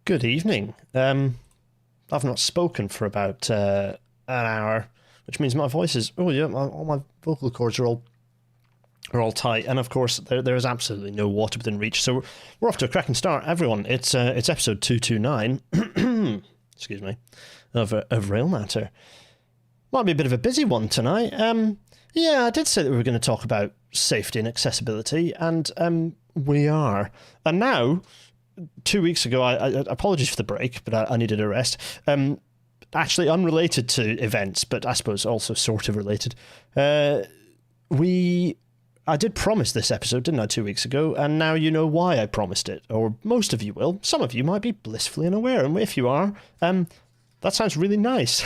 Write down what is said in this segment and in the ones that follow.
Good evening. I've not spoken for about an hour, which means my voice is all my vocal cords are all tight, and of course there is absolutely no water within reach. So we're off to a cracking start, everyone. It's episode 229. Excuse me, of Rail Matter. Might be a bit of a busy one tonight. I did say that we were going to talk about safety and accessibility, and we are. And now, 2 weeks ago, I apologies for the break, but I needed a rest. Actually, unrelated to events, but I suppose also sort of related. I did promise this episode, didn't I, 2 weeks ago? And now you know why I promised it, or most of you will. Some of you might be blissfully unaware, and if you are, that sounds really nice.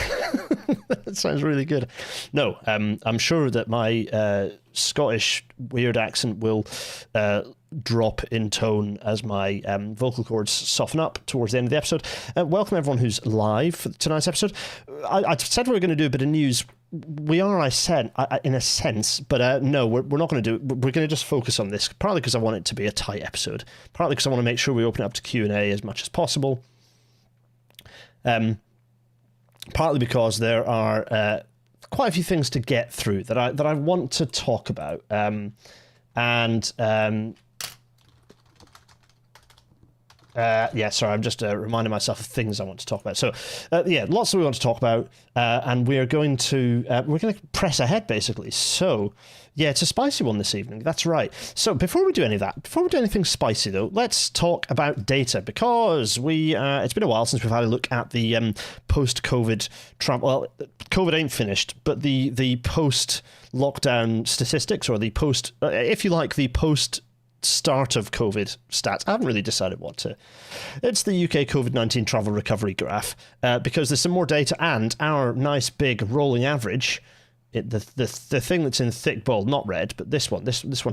That sounds really good. No, I'm sure that my Scottish weird accent will drop in tone as my vocal cords soften up towards the end of the episode. Welcome everyone who's live for tonight's episode. I said we were going to do a bit of news. We are, I said, in a sense, but no, we're not going to do it. We're going to just focus on this, partly because I want it to be a tight episode, partly because I want to make sure we open it up to Q&A as much as possible. Partly because there are quite a few things to get through that I want to talk about, sorry, I'm just reminding myself of things I want to talk about. So, lots that we want to talk about, and we're going to press ahead, basically. So, yeah, it's a spicy one this evening. That's right. So, before we do any of that, before we do anything spicy, though, let's talk about data, because it's been a while since we've had a look at the post-COVID travel. Well, COVID ain't finished, but the post-lockdown statistics, or the post, if you like, the post start of COVID stats. I haven't really decided what to. It's the UK COVID-19 travel recovery graph, because there's some more data, and our nice big rolling average, the thing that's in thick bold, not red, but this one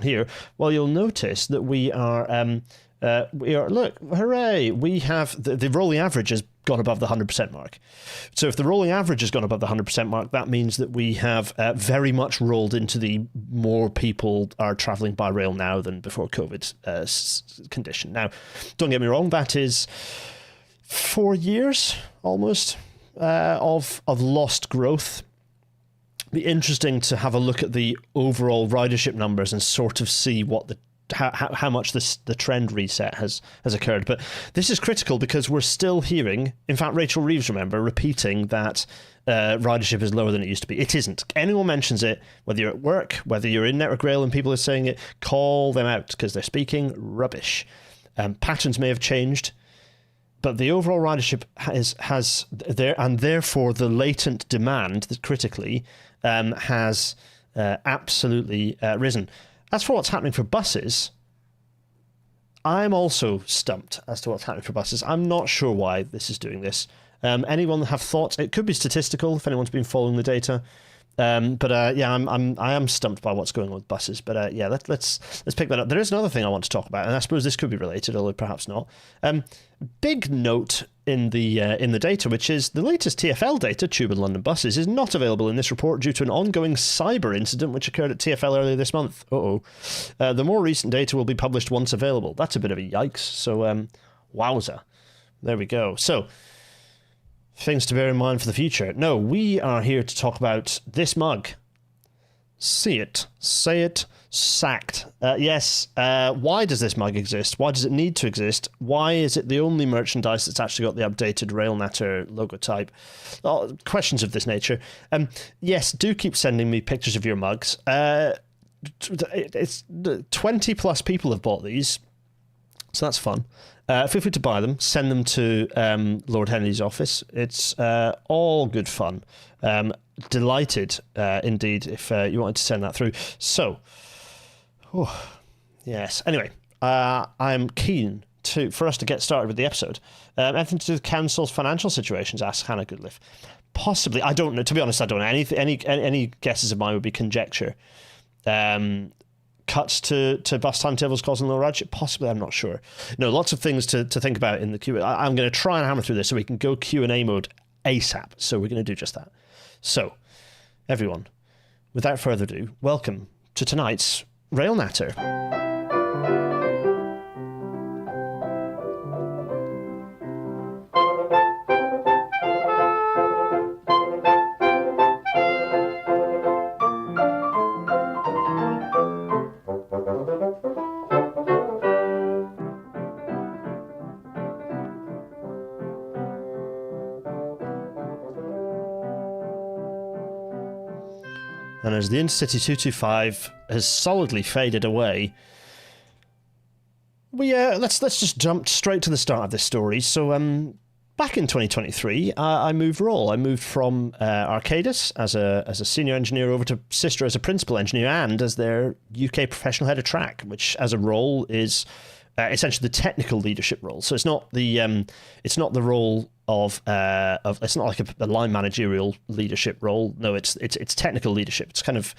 here. Well, you'll notice that we are look, hooray, we have the rolling average has gone above the 100% mark. So if the rolling average has gone above the 100% mark, that means that we have very much rolled into the more people are travelling by rail now than before COVID condition. Now, don't get me wrong, that is 4 years almost of lost growth. Be interesting to have a look at the overall ridership numbers and sort of see what how much the trend reset has occurred. But this is critical because we're still hearing, in fact, Rachel Reeves, remember, repeating that ridership is lower than it used to be. It isn't. Anyone mentions it, whether you're at work, whether you're in Network Rail and people are saying it, call them out because they're speaking rubbish. Patterns may have changed, but the overall ridership has there, and therefore the latent demand that critically has absolutely risen. As for what's happening for buses, I'm also stumped as to what's happening for buses. I'm not sure why this is doing this. Anyone have thoughts? It could be statistical if anyone's been following the data. I am stumped by what's going on with buses. But let's pick that up. There is another thing I want to talk about, and I suppose this could be related, although perhaps not. Big note in the data, which is the latest TfL data, Tube and London buses, is not available in this report due to an ongoing cyber incident which occurred at TfL earlier this month. The more recent data will be published once available. That's a bit of a yikes. So, wowza. There we go. So, things to bear in mind for the future. No, we are here to talk about this mug. See it, say it, sacked. Yes, why does this mug exist? Why does it need to exist? Why is it the only merchandise that's actually got the updated Railnatter logo type? Questions of this nature. Yes, do keep sending me pictures of your mugs. It's 20 plus people have bought these, so that's fun. Feel free to buy them, send them to Lord Hendy's office. It's all good fun. Delighted, indeed, if you wanted to send that through. So, yes. Anyway, I'm keen for us to get started with the episode. Anything to do with council's financial situations, asks Hannah Goodliff. Possibly. I don't know. To be honest, I don't know. Any guesses of mine would be conjecture. Cuts to bus timetables causing low ridership? Possibly, I'm not sure. No, lots of things to think about in the Q. I'm going to try and hammer through this so we can go Q&A mode ASAP. So we're going to do just that. So, everyone, without further ado, welcome to tonight's Railnatter. as the Intercity 225 has solidly faded away, let's just jump straight to the start of this story. So back in 2023, I moved role. I moved from Arcadis as a senior engineer over to Sistra as a principal engineer and as their UK professional head of track, which as a role is essentially the technical leadership role. So it's not the role of it's not like a line managerial leadership role. No, it's technical leadership. It's kind of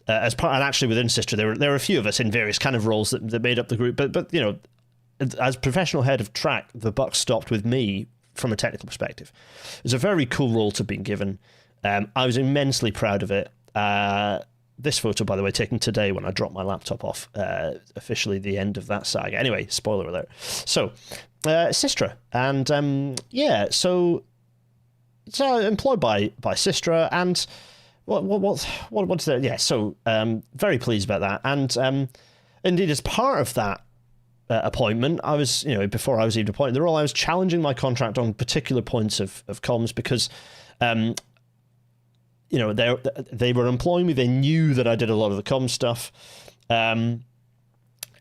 as part, and actually within Sistra there were a few of us in various kind of roles that made up the group. But you know, as professional head of track, the buck stopped with me from a technical perspective. It was a very cool role to have been given. I was immensely proud of it. This photo, by the way, taken today when I dropped my laptop off, officially the end of that saga. Anyway, spoiler alert. So, Sistra, and so employed by Sistra, and what's there? Yeah, so very pleased about that, and indeed as part of that appointment, I was, before I was even appointed the role, I was challenging my contract on particular points of comms because. They were employing me. They knew that I did a lot of the comm stuff, and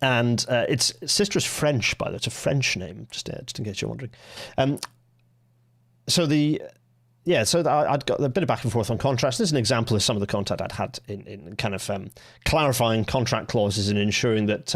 it's Sistra's French, by the way. It's a French name, just in case you're wondering. So I'd got a bit of back and forth on contracts. This is an example of some of the contact I'd had in kind of clarifying contract clauses and ensuring that.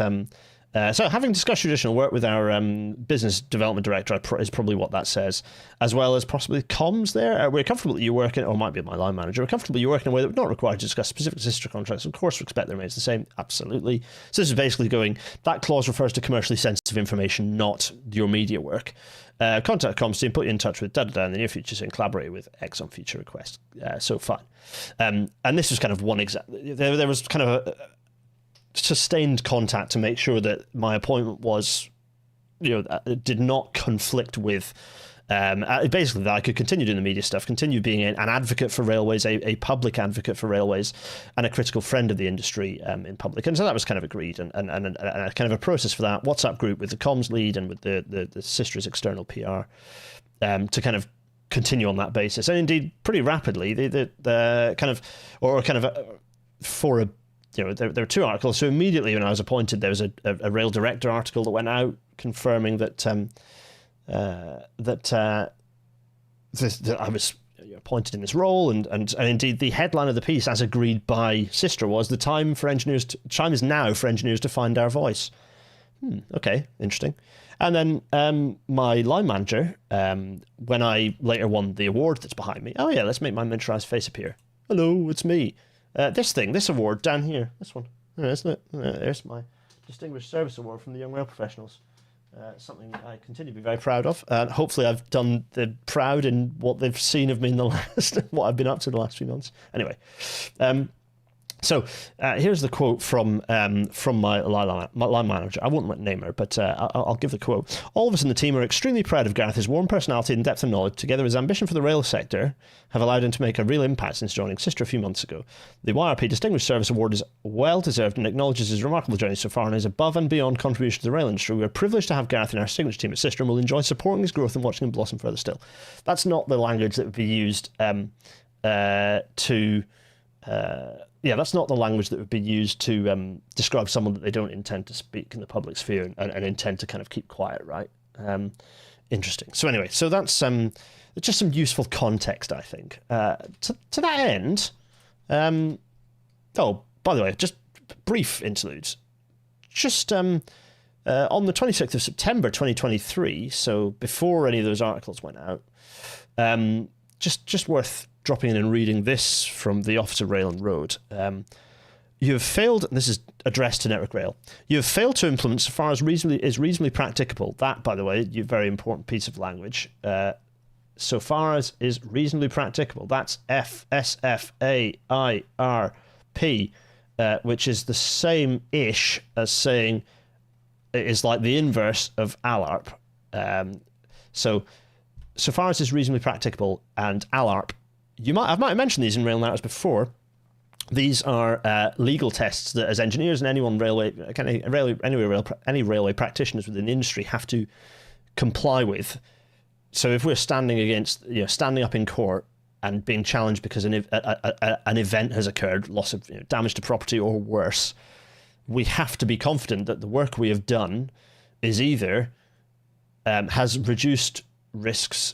So having discussed traditional work with our business development director is probably what that says, as well as possibly comms there. We're comfortable that you work in, or might be my line manager, we're comfortable you work in a way that we're not required to discuss specific sister contracts. Of course, we expect that remains the same. Absolutely. So this is basically going, that clause refers to commercially sensitive information, not your media work. Contact comms team, put you in touch with da-da-da in the near future, saying collaborate with X on future requests. So fine. And this was kind of one example. There was kind of a sustained contact to make sure that my appointment was, did not conflict with, basically that I could continue doing the media stuff, continue being an advocate for railways, a public advocate for railways, and a critical friend of the industry in public. And so that was kind of agreed, and a kind of a process for that WhatsApp group with the comms lead and with the Sistra's external PR to kind of continue on that basis. And indeed, pretty rapidly, there were two articles. So immediately when I was appointed, there was a rail director article that went out confirming that I was appointed in this role, and indeed the headline of the piece, as agreed by Sistra, was the time is now for engineers to find our voice. Okay, interesting. And then my line manager, when I later won the award that's behind me, let's make my miniaturized face appear. Hello, it's me. This award down here, this one, isn't it? There's my Distinguished Service Award from the Young Rail Professionals. Something I continue to be very proud of. Hopefully I've done the proud in what they've seen of me in the last, what I've been up to the last few months. Anyway, so here's the quote from my line manager. I won't name her, but I'll give the quote. All of us in the team are extremely proud of Gareth. His warm personality and depth of knowledge, together with his ambition for the rail sector, have allowed him to make a real impact since joining Sistra a few months ago. The YRP Distinguished Service Award is well deserved and acknowledges his remarkable journey so far and his above and beyond contribution to the rail industry. We are privileged to have Gareth in our signature team at Sistra and will enjoy supporting his growth and watching him blossom further still. That's not the language that would be used that's not the language that would be used to describe someone that they don't intend to speak in the public sphere and intend to kind of keep quiet, right? Interesting. So anyway, so that's just some useful context, I think. To that end, by the way, just brief interludes. Just on the 26th of September 2023, so before any of those articles went out, just worth dropping in and reading this from the Office of Rail and Road. You have failed, and this is addressed to Network Rail, you have failed to implement so far as reasonably practicable. That, by the way, a very important piece of language. So far as is reasonably practicable. That's FSFAIRP, which is the same-ish as saying it is like the inverse of ALARP. So far as is reasonably practicable and ALARP, I might have mentioned these in Rail Narratives before. These are legal tests that, as engineers and any railway practitioners within the industry have to comply with. So if we're standing up in court and being challenged because an event has occurred, loss of damage to property or worse, we have to be confident that the work we have done is either has reduced risks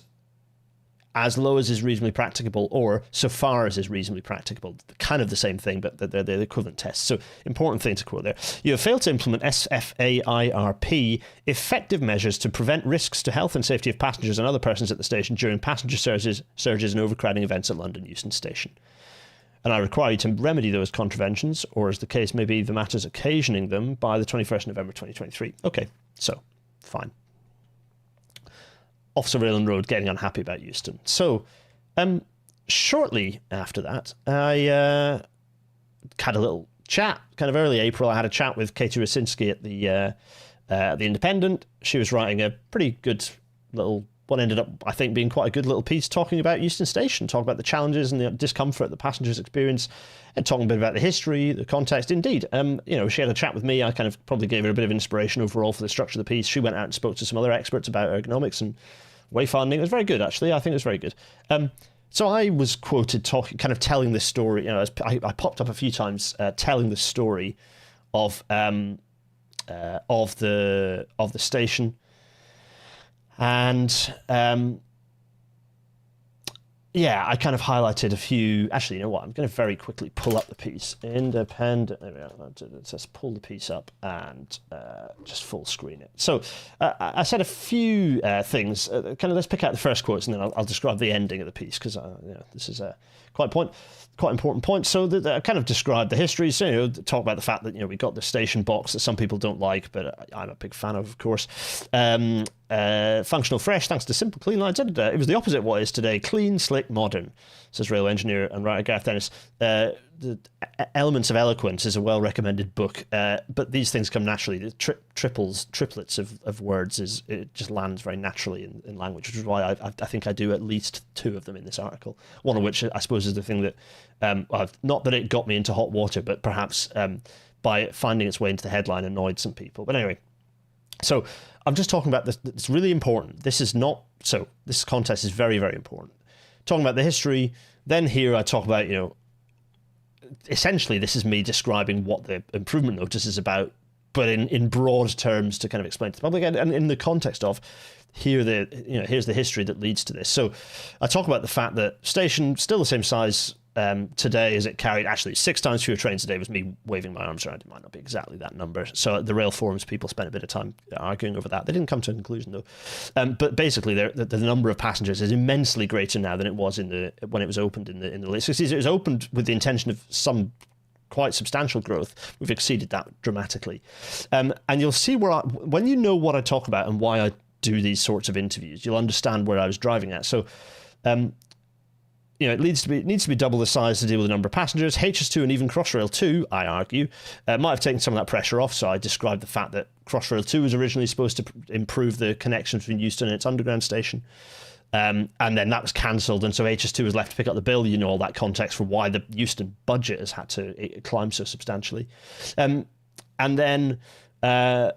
as low as is reasonably practicable, or so far as is reasonably practicable. Kind of the same thing, but they're the equivalent tests. So important thing to quote there. You have failed to implement SFAIRP, effective measures to prevent risks to health and safety of passengers and other persons at the station during passenger surges and overcrowding events at London Euston Station. And I require you to remedy those contraventions, or as the case may be, the matters occasioning them, by the 21st November 2023. Okay, so, fine. Officer Raylan Road getting unhappy about Euston. So, shortly after that, I had a little chat. Kind of early April, I had a chat with Katie Rosinski at the Independent. She was writing a pretty good little, what ended up, I think, being quite a good little piece talking about Euston Station, talking about the challenges and the discomfort the passengers experience, and talking a bit about the history, the context. Indeed, she had a chat with me. I kind of probably gave her a bit of inspiration overall for the structure of the piece. She went out and spoke to some other experts about ergonomics and wayfinding. It was very good, actually. I think it was very good. So I was quoted telling this story. I popped up a few times telling the story of the station, and I kind of highlighted a few. Actually, you know what? I'm going to very quickly pull up the piece. Independent. There we are. Let's just pull the piece up and just full screen it. So I said a few things. Let's pick out the first quotes, and then I'll describe the ending of the piece, because this is quite important point. So I kind of described the history. So talk about the fact that we got the station box that some people don't like, but I'm a big fan of course. Functional fresh thanks to simple clean lines. It was the opposite of what it is today. Clean, slick, modern, says rail engineer and writer Gareth Dennis. The Elements of Eloquence is a well-recommended book, but these things come naturally. The triplets of words, it just lands very naturally in language, which is why I think I do at least two of them in this article. One of which I suppose is the thing that, not that it got me into hot water, but perhaps by finding its way into the headline annoyed some people. But anyway, so I'm just talking about this. It's really important. This context is very, very important. Talking about the history. Then here I talk about, essentially this is me describing what the improvement notice is about, but in broad terms to kind of explain to the public, and in the context of here's the history that leads to this. So I talk about the fact that station still the same size today as it carried. Actually 6 times fewer trains a day, was me waving my arms around. It might not be exactly that number. So at the rail forums, people spent a bit of time arguing over that. They didn't come to a conclusion though. But basically, the number of passengers is immensely greater now than it was when it was opened in the late 60s. It was opened with the intention of some quite substantial growth. We've exceeded that dramatically. And you'll see when you know what I talk about and why I do these sorts of interviews, you'll understand where I was driving at. So, it needs to be double the size to deal with the number of passengers. HS2 and even Crossrail 2, I argue, might have taken some of that pressure off. So I described the fact that Crossrail 2 was originally supposed to improve the connection between Euston and its underground station. And then that was cancelled, and so HS2 was left to pick up the bill. All that context for why the Euston budget has had to climb so substantially. And then I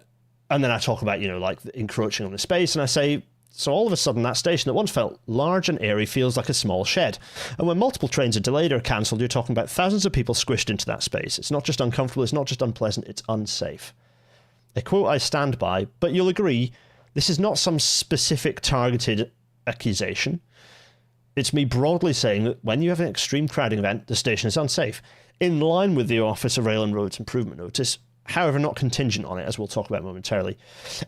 talk about, like encroaching on the space, and I say, so all of a sudden that station that once felt large and airy feels like a small shed. And when multiple trains are delayed or cancelled, you're talking about thousands of people squished into that space. It's not just uncomfortable, it's not just unpleasant, it's unsafe. A quote I stand by, but you'll agree, this is not some specific targeted accusation. It's me broadly saying that when you have an extreme crowding event, the station is unsafe, in line with the Office of Rail and Roads Improvement Notice, however not contingent on it, as we'll talk about momentarily.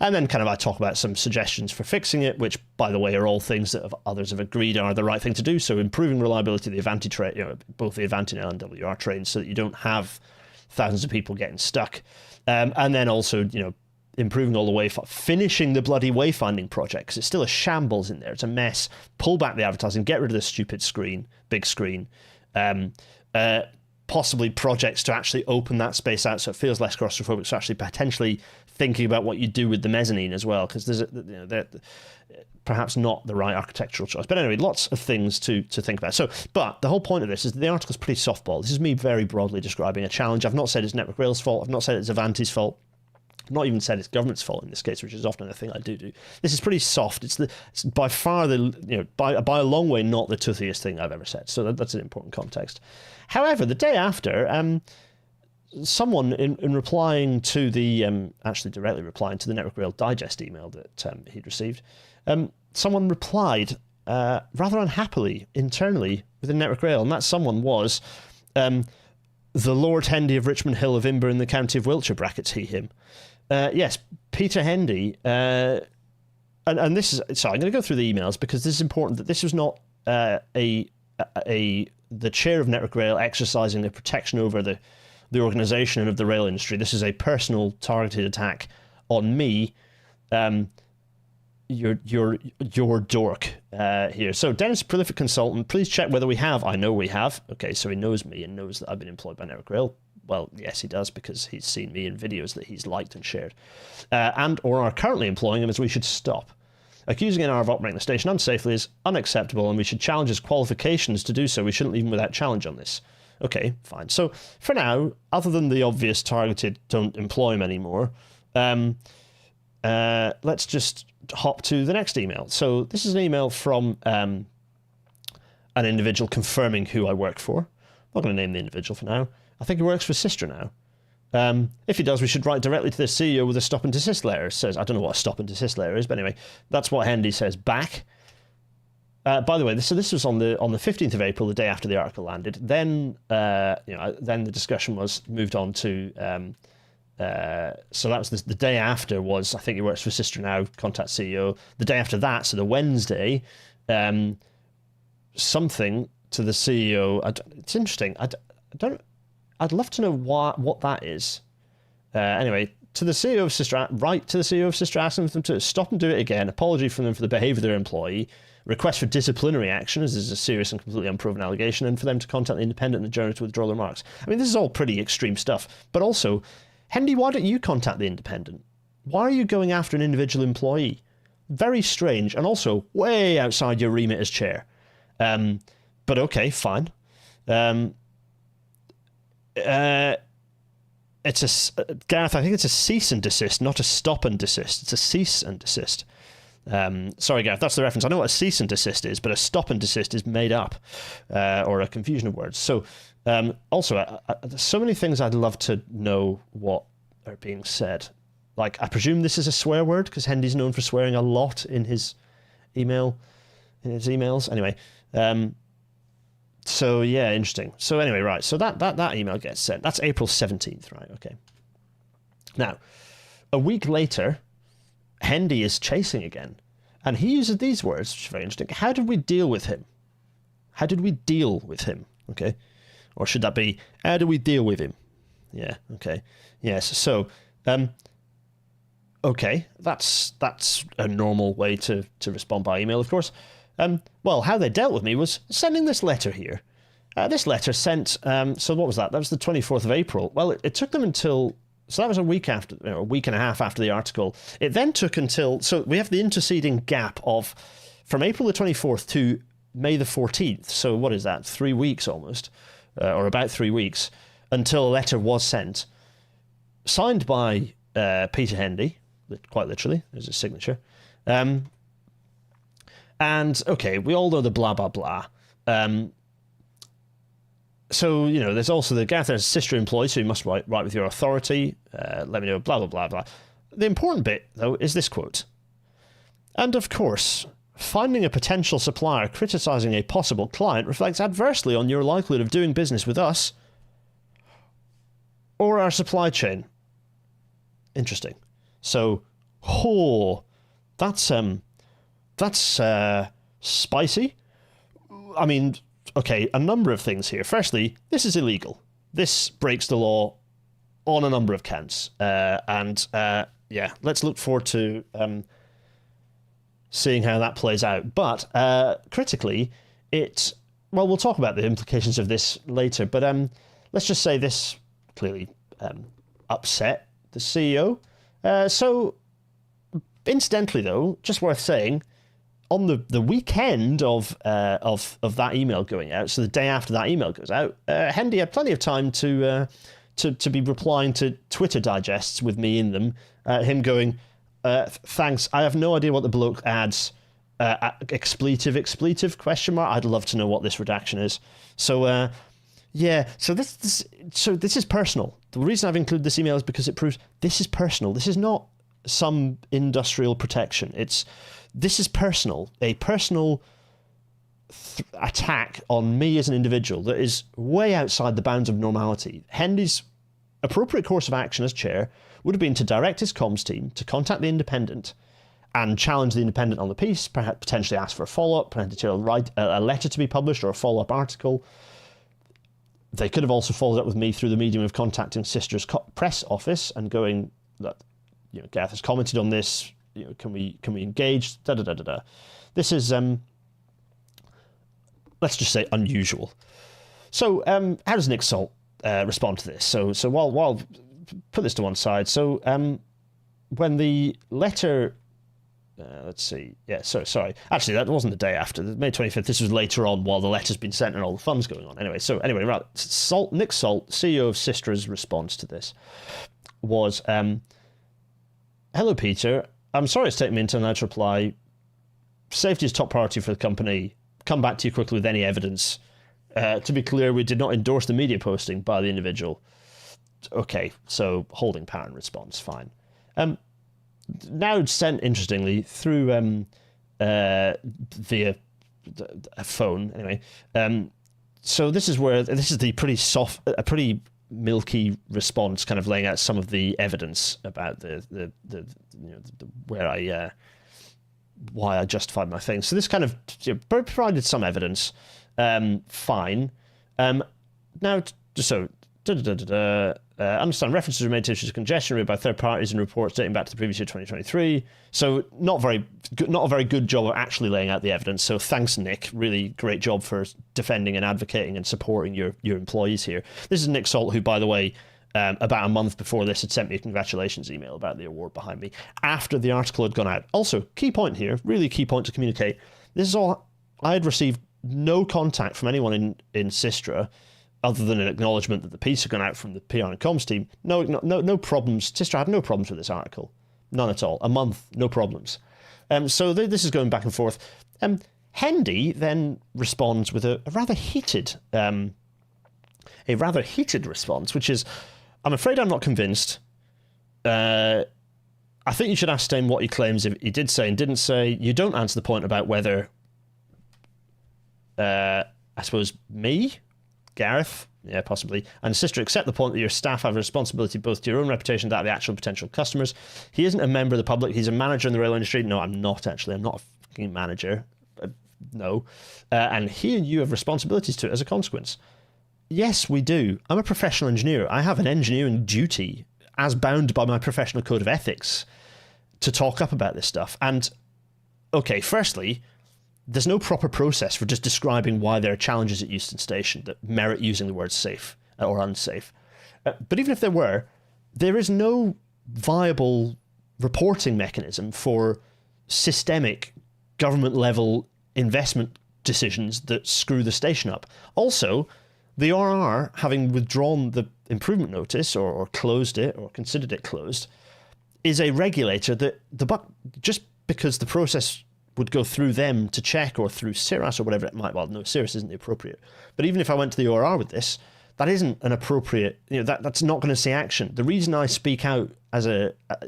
And then I talk about some suggestions for fixing it, which, by the way, are all things that others have agreed are the right thing to do. So improving reliability of the Avanti train, both the Avanti and LNWR trains, so that you don't have thousands of people getting stuck. And then also, improving all the way, finishing the bloody wayfinding project, because it's still a shambles in there. It's a mess. Pull back the advertising, get rid of the stupid big screen. Possibly projects to actually open that space out so it feels less claustrophobic, so actually potentially thinking about what you do with the mezzanine as well, because there's perhaps not the right architectural choice. But anyway, lots of things to think about. So, but the whole point of this is the article's pretty softball. This is me very broadly describing a challenge. I've not said it's Network Rail's fault. I've not said it's Avanti's fault. Not even said it's government's fault in this case, which is often a thing I do. This is pretty soft. It's by far by a long way not the toothiest thing I've ever said. So that's an important context. However, the day after, someone in replying to the actually directly replying to the Network Rail Digest email that he'd received, someone replied rather unhappily internally within Network Rail, and that someone was the Lord Hendy of Richmond Hill of Imber in the county of Wiltshire (brackets he him). Yes, Peter Hendy, and this is, so I'm going to go through the emails because this is important, that this was not the chair of Network Rail exercising the protection over the organisation and of the rail industry. This is a personal targeted attack on me, your dork here. So Dennis, prolific consultant, please check whether we have. I know we have. Okay, so he knows me and knows that I've been employed by Network Rail. Well, yes, he does, because he's seen me in videos that he's liked and shared. And or are currently employing him, as we should stop. Accusing NR of operating the station unsafely is unacceptable, and we should challenge his qualifications to do so. We shouldn't leave him without challenge on this. Okay, fine. So, for now, other than the obvious targeted don't employ him anymore, let's just hop to the next email. So, this is an email from an individual confirming who I work for. I'm not going to name the individual for now. I think he works for Sister now. If he does, we should write directly to the CEO with a stop and desist letter. Says, I don't know what a stop and desist letter is, but anyway, that's what Hendy says back. By the way, this was on the 15th of April, the day after the article landed. Then then the discussion was moved on to. So that was the day after was, I think he works for Sister now. Contact CEO. The day after that, so the Wednesday, something to the CEO. It's interesting. I'd love to know what that is. Anyway, to the CEO of Sister, write to the CEO of Sister, asking them to stop and do it again. Apology from them for the behaviour of their employee. Request for disciplinary action, as this is a serious and completely unproven allegation, and for them to contact the Independent and the Journal to withdraw their remarks. I mean, this is all pretty extreme stuff. But also, Hendy, why don't you contact the Independent? Why are you going after an individual employee? Very strange, and also way outside your remit as chair. But okay, fine. It's Gareth, I think it's a cease and desist, not a stop and desist. It's a cease and desist. Sorry, Gareth, that's the reference. I know what a cease and desist is, but a stop and desist is made up, or a confusion of words. So, also, there's so many things I'd love to know what are being said. Like, I presume this is a swear word, because Hendy's known for swearing a lot in his emails. Anyway, so yeah, interesting. So anyway, right. So that email gets sent. That's April 17th, right? Okay. Now, a week later, Hendy is chasing again, and he uses these words, which is very interesting. How did we deal with him? How did we deal with him? Okay. Or should that be, how do we deal with him? Yeah, okay. Yes, so, okay, that's a normal way to respond by email, of course. Well, how they dealt with me was sending this letter here. This letter sent, so what was that? That was the 24th of April. Well, it took them until, so that was a week and a half after the article. It then took until, so we have the interceding gap of, from April the 24th to May the 14th. So what is that? 3 weeks almost, or about 3 weeks, until a letter was sent, signed by Peter Hendy, quite literally, there's his signature. And, okay, we all know the blah, blah, blah. So, you know, there's also the Gareth has sister employee, so you must write with your authority. Let me know, blah, blah, blah, blah. The important bit, though, is this quote. And, of course, finding a potential supplier criticising a possible client reflects adversely on your likelihood of doing business with us or our supply chain. Interesting. So, that's spicy. I mean, okay, a number of things here. Firstly, this is illegal. This breaks the law on a number of counts. Yeah, let's look forward to seeing how that plays out. But critically, well, we'll talk about the implications of this later, but let's just say this clearly upset the CEO. So, incidentally, though, just worth saying, on the weekend of that email going out, so the day after that email goes out, Hendy had plenty of time to to be replying to Twitter digests with me in them, him going, thanks, I have no idea what the bloke adds, expletive, question mark. I'd love to know what this redaction is. So, so this is personal. The reason I've included this email is because it proves this is personal. This is not some industrial protection. This is personal, a personal attack on me as an individual that is way outside the bounds of normality. Hendy's appropriate course of action as chair would have been to direct his comms team to contact the Independent and challenge the Independent on the piece, perhaps potentially ask for a follow-up, potentially write a letter to be published or a follow-up article. They could have also followed up with me through the medium of contacting Sister's press office and going, look, Gareth has commented on this, can we engage, da-da-da-da-da. This is, let's just say, unusual. So how does Nick Salt respond to this? So while put this to one side, so when the letter... let's see. Yeah, sorry. Actually, that wasn't the day after. May 25th. This was later on while the letter's been sent and all the fun's going on. Anyway, right. Nick Salt, CEO of Sistra's response to this was, hello, Peter. I'm sorry it's taken me until now to reply. Safety is top priority for the company. Come back to you quickly with any evidence. To be clear, we did not endorse the media posting by the individual. Okay, so holding pattern response, fine. Now sent, interestingly, through via a phone. Anyway, so this is the pretty milky response, kind of laying out some of the evidence about the why I justified my thing. So this kind of provided some evidence. Fine. Now, so. Understand references were made to issues of congestion by third parties and reports dating back to the previous year 2023. So not a very good job of actually laying out the evidence. So thanks, Nick. Really great job for defending and advocating and supporting your employees here. This is Nick Salt, who, by the way, about a month before this had sent me a congratulations email about the award behind me after the article had gone out. Also, key point here, really key point to communicate. This is all, I had received no contact from anyone in Sistra other than an acknowledgement that the piece had gone out from the PR and comms team. No problems. Sistra had no problems with this article. None at all. A month, no problems. So this is going back and forth. Hendy then responds with a rather heated response, which is, I'm afraid I'm not convinced. I think you should ask Stain what he claims if he did say and didn't say. You don't answer the point about whether, I suppose, me, Gareth, yeah, possibly, and Sister accept the point that your staff have a responsibility both to your own reputation and that of the actual potential customers. He isn't a member of the public. He's a manager in the rail industry. No, I'm not, actually. I'm not a fucking manager. No. And he and you have responsibilities to it as a consequence. Yes, we do. I'm a professional engineer. I have an engineering duty as bound by my professional code of ethics to talk up about this stuff. And, okay, firstly, there's no proper process for just describing why there are challenges at Euston Station that merit using the word safe or unsafe. But even if there were, there is no viable reporting mechanism for systemic government-level investment decisions that screw the station up. Also, the RR, having withdrawn the improvement notice or closed it or considered it closed, is a regulator that just because the process would go through them to check or through Cirrus or whatever it might. Well, no, Cirrus isn't the appropriate. But even if I went to the ORR with this, that isn't an appropriate, that's not going to see action. The reason I speak out as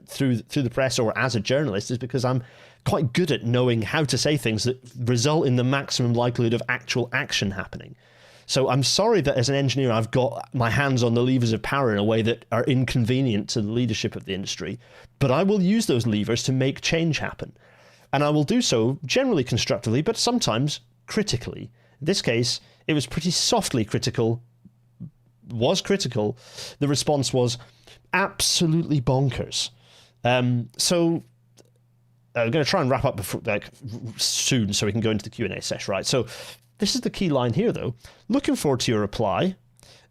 through the press or as a journalist is because I'm quite good at knowing how to say things that result in the maximum likelihood of actual action happening. So I'm sorry that as an engineer, I've got my hands on the levers of power in a way that are inconvenient to the leadership of the industry, but I will use those levers to make change happen. And I will do so generally constructively, but sometimes critically. In this case, it was pretty softly critical, The response was absolutely bonkers. So I'm going to try and wrap up soon so we can go into the Q&A session, right? So this is the key line here, though. Looking forward to your reply.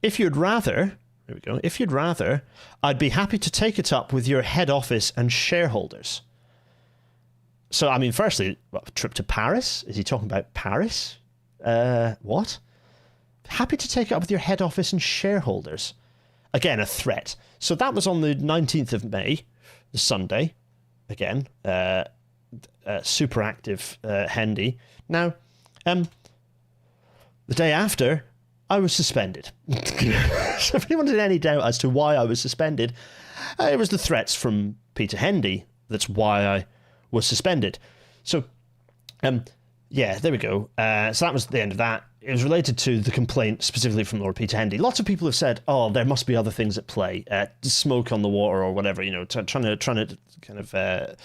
If you'd rather, there we go. If you'd rather, I'd be happy to take it up with your head office and shareholders. So, I mean, firstly, a trip to Paris? Is he talking about Paris? What? Happy to take it up with your head office and shareholders. again, a threat. So that was on the 19th of May, the Sunday. Again, super active Hendy. Now, the day after, I was suspended. So if anyone's in any doubt as to why I was suspended, it was the threats from Peter Hendy. That's why I was suspended. So, yeah, there we go. So that was the end of that. It was related to the complaint specifically from Lord Peter Hendy. Lots of people have said, "Oh, there must be other things at play, smoke on the water or whatever." You know, trying to kind of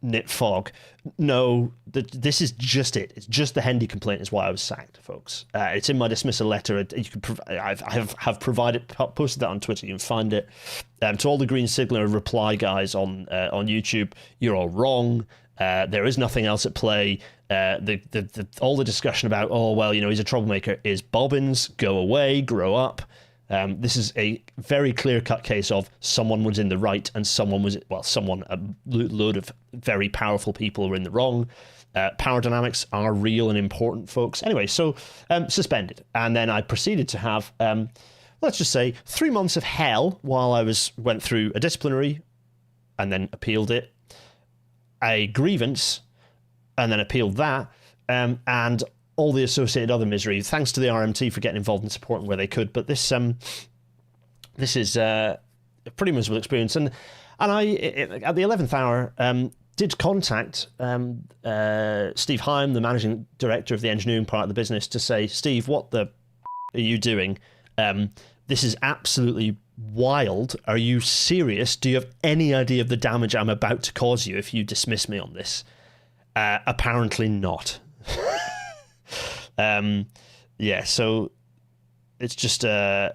knit fog. No, this is just it. It's just the Hendy complaint is why I was sacked, folks. It's in my dismissal letter. You can I have provided, posted that on Twitter. You can find it. To all the Green Signaler reply guys on YouTube, you're all wrong. There is nothing else at play. All the discussion about, oh, well, you know, he's a troublemaker is bobbins. Go away, grow up. This is a very clear-cut case of someone was in the right and a load of very powerful people were in the wrong. Power dynamics are real and important, folks. Anyway, so suspended. And then I proceeded to have, let's just say, 3 months of hell while I went through a disciplinary and then appealed it, a grievance, and then appealed that, and all the associated other misery. Thanks to the RMT for getting involved and supporting where they could. But this is a pretty miserable experience. And I, at the 11th hour, did contact Steve Heim, the managing director of the engineering part of the business, to say, Steve, what the are you doing? This is absolutely wild. Are you serious? Do you have any idea of the damage I'm about to cause you if you dismiss me on this? Apparently not. Yeah, so it's just yeah,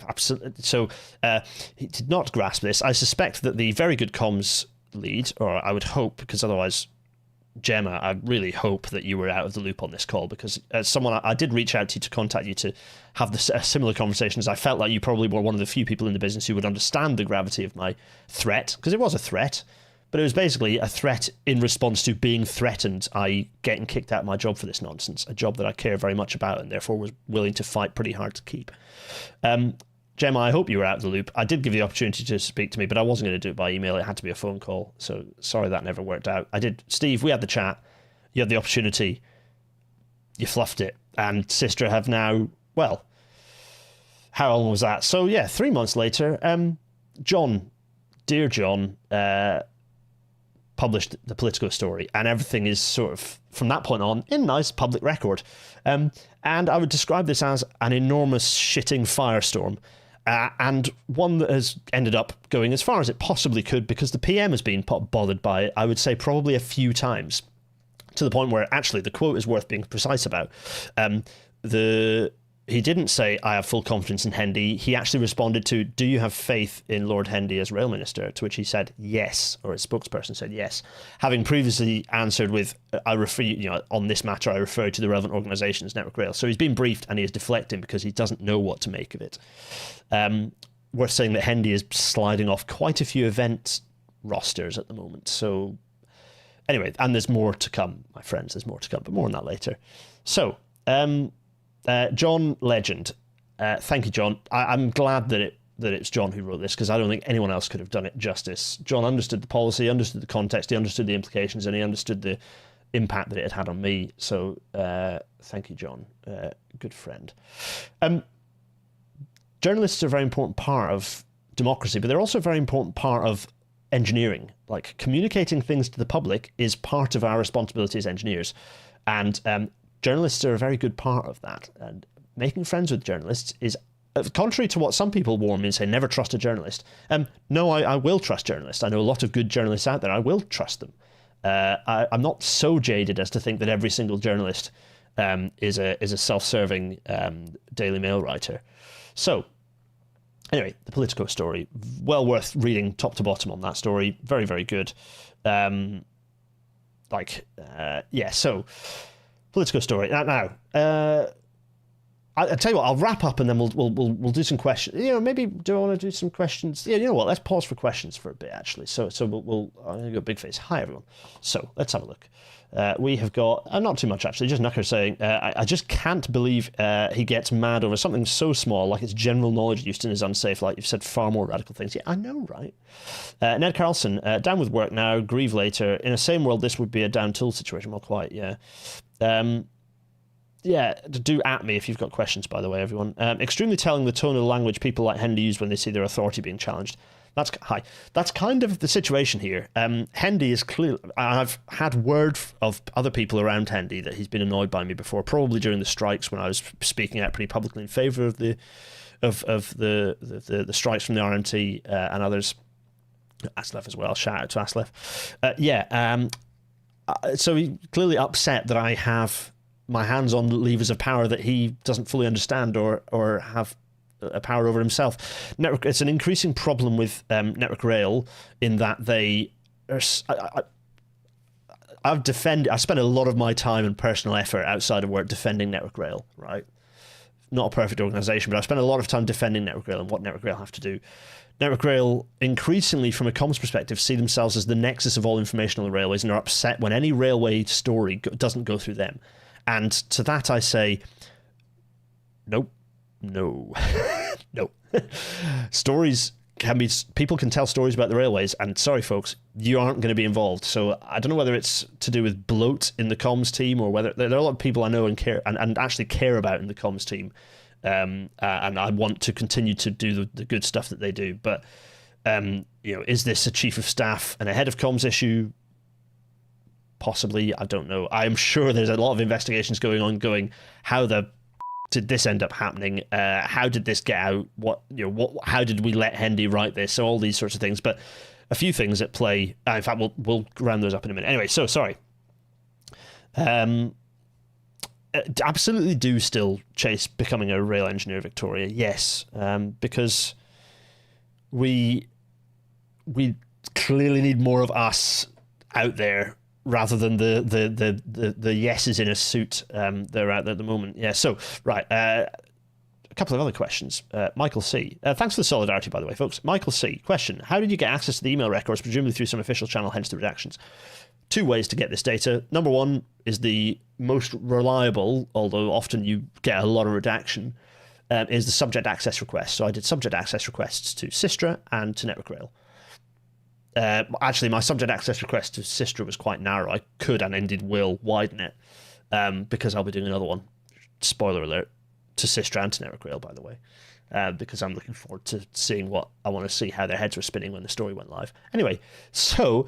absolutely. So he did not grasp this. I suspect that the very good comms lead, or I would hope, because otherwise, Gemma, I really hope that you were out of the loop on this call, because as someone, I did reach out to you to contact you to have a similar conversation, as I felt like you probably were one of the few people in the business who would understand the gravity of my threat, because it was a threat, but it was basically a threat in response to being threatened, i.e. getting kicked out of my job for this nonsense, a job that I care very much about and therefore was willing to fight pretty hard to keep. Gemma, I hope you were out of the loop. I did give you the opportunity to speak to me, but I wasn't going to do it by email. It had to be a phone call. So sorry that never worked out. Steve, we had the chat. You had the opportunity. You fluffed it. And Sister have now, well, how long was that? So yeah, 3 months later, dear John, published the Politico story, and everything is sort of, from that point on, in nice public record. And I would describe this as an enormous shitting firestorm. And one that has ended up going as far as it possibly could, because the PM has been bothered by it, I would say probably a few times, to the point where actually the quote is worth being precise about. He didn't say, I have full confidence in Hendy. He actually responded to, do you have faith in Lord Hendy as Rail Minister? To which he said, yes, or his spokesperson said yes. Having previously answered with, on this matter, I refer to the relevant organisations, Network Rail. So he's been briefed and he is deflecting because he doesn't know what to make of it. Worth saying that Hendy is sliding off quite a few event rosters at the moment. So anyway, and there's more to come, my friends, there's more to come, but more on that later. So, John Legend, thank you, John. I'm glad that it's John who wrote this, because I don't think anyone else could have done it justice. John understood the policy, understood the context, he understood the implications, and he understood the impact that it had on me. So thank you, John. Good friend. Journalists are a very important part of democracy, but they're also a very important part of engineering. Like, communicating things to the public is part of our responsibility as engineers. And journalists are a very good part of that, and making friends with journalists is, contrary to what some people warn me and say, never trust a journalist. No, I will trust journalists. I know a lot of good journalists out there. I will trust them. I'm not so jaded as to think that every single journalist is a self-serving Daily Mail writer. So, anyway, the Politico story, well worth reading top to bottom on that story. Very, very good. So. Politico story. Now, I'll tell you what, I'll wrap up and then we'll do some questions. Maybe do I want to do some questions? Yeah, you know what? Let's pause for questions for a bit, actually. So I'm going to go big face. Hi, everyone. So let's have a look. We have got, not too much actually, just Nucker saying, I just can't believe he gets mad over something so small, like it's general knowledge Euston is unsafe, like you've said far more radical things. Yeah, I know, right? Ned Carlson, down with work now, grieve later. In a same world, this would be a down tool situation. Well, quite, yeah. Yeah, do at me if you've got questions, by the way, everyone. Extremely telling the tone of language people like Hendy use when they see their authority being challenged. That's kind of the situation here. Hendy is clear. I've had word of other people around Hendy that he's been annoyed by me before, probably during the strikes when I was speaking out pretty publicly in favour of the strikes from the RMT and others. Aslef as well. Shout out to Aslef. So he's clearly upset that I have my hands on levers of power that he doesn't fully understand or have a power over himself. It's an increasing problem with Network Rail in that they are. I spent a lot of my time and personal effort outside of work defending Network Rail. Right, not a perfect organisation, but I spent a lot of time defending Network Rail and what Network Rail have to do. Network Rail, increasingly from a comms perspective, see themselves as the nexus of all information on the railways and are upset when any railway story doesn't go through them. And to that I say, nope. No. No. Stories can be... People can tell stories about the railways, and sorry, folks, you aren't going to be involved. So I don't know whether it's to do with bloat in the comms team or whether... There are a lot of people I know and care and actually care about in the comms team. And I want to continue to do the good stuff that they do. But, is this a chief of staff and a head of comms issue? Possibly. I don't know. I'm sure there's a lot of investigations going how the did this end up happening? How did this get out? How did we let Hendy write this? So all these sorts of things. But a few things at play. In fact, we'll round those up in a minute. Anyway, so sorry. Absolutely do still chase becoming a rail engineer, Victoria. Yes, because we clearly need more of us out there rather than the yeses in a suit that are out there at the moment. Yeah, so, right, a couple of other questions. Michael C. Thanks for the solidarity, by the way, folks. Michael C. Question, how did you get access to the email records, presumably through some official channel, hence the redactions? Two ways to get this data. Number one is the most reliable, although often you get a lot of redaction, is the subject access request. So I did subject access requests to Sistra and to Network Rail. Actually, my subject access request to Sistra was quite narrow. I could and indeed will widen it because I'll be doing another one, spoiler alert, to Sistra and to Network Rail, by the way, because I'm looking forward to seeing what I want to see, how their heads were spinning when the story went live. Anyway, so...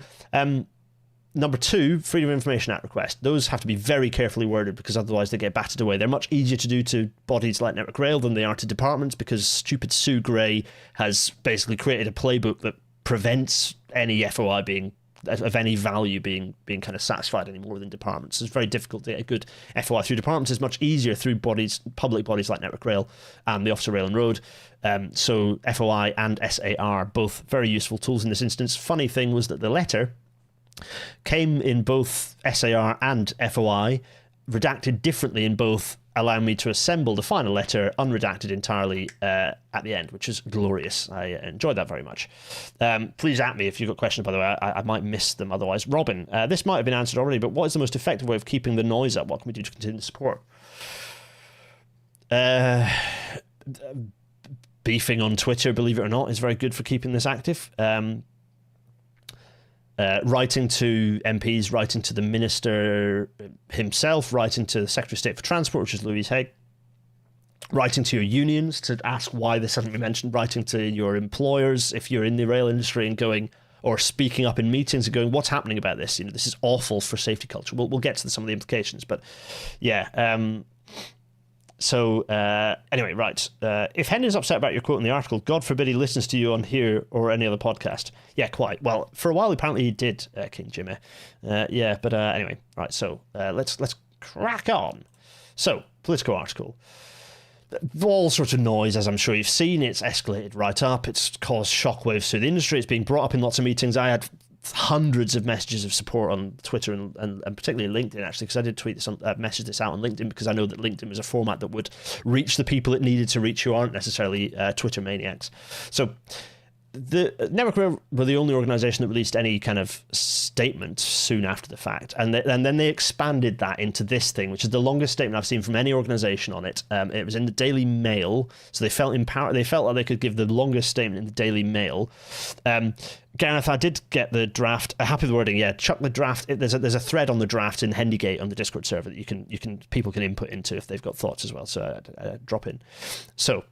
Number two, Freedom of Information Act request. Those have to be very carefully worded because otherwise they get battered away. They're much easier to do to bodies like Network Rail than they are to departments because stupid Sue Gray has basically created a playbook that prevents any FOI being of any value being kind of satisfied anymore within departments. It's very difficult to get a good FOI through departments. It's much easier through public bodies like Network Rail and the Office of Rail and Road. So FOI and SAR, both very useful tools in this instance. Funny thing was that the letter came in both SAR and FOI, redacted differently in both, allowing me to assemble the final letter unredacted entirely at the end, which is glorious. I enjoyed that very much. Please at me if you've got questions, by the way. I might miss them otherwise. Robin, this might have been answered already, but what is the most effective way of keeping the noise up? What can we do to continue the support? Beefing on Twitter, believe it or not, is very good for keeping this active. Writing to MPs, writing to the Minister himself, writing to the Secretary of State for Transport, which is Louise Haig, writing to your unions to ask why this hasn't been mentioned, writing to your employers if you're in the rail industry and going, or speaking up in meetings and going, what's happening about this? This is awful for safety culture. We'll get to some of the implications, but yeah. So anyway, right. If Henry's upset about your quote in the article, God forbid he listens to you on here or any other podcast. Yeah, quite. Well, for a while, apparently he did, King Jimmy. Yeah, but anyway, right. So let's crack on. So, political article. All sorts of noise, as I'm sure you've seen. It's escalated right up. It's caused shockwaves through the industry. It's being brought up in lots of meetings. I had hundreds of messages of support on Twitter and particularly LinkedIn, actually, because I did tweet this message this out on LinkedIn, because I know that LinkedIn was a format that would reach the people it needed to reach who aren't necessarily Twitter maniacs. So the Network Rail were the only organisation that released any kind of statement soon after the fact, and then they expanded that into this thing, which is the longest statement I've seen from any organisation on it. It was in the Daily Mail, so they felt empowered. They felt like they could give the longest statement in the Daily Mail. Gareth, I did get the draft. Happy with the wording, yeah. Chuck the draft. There's a thread on the draft in Hendygate on the Discord server that people can input into if they've got thoughts as well. So drop in. So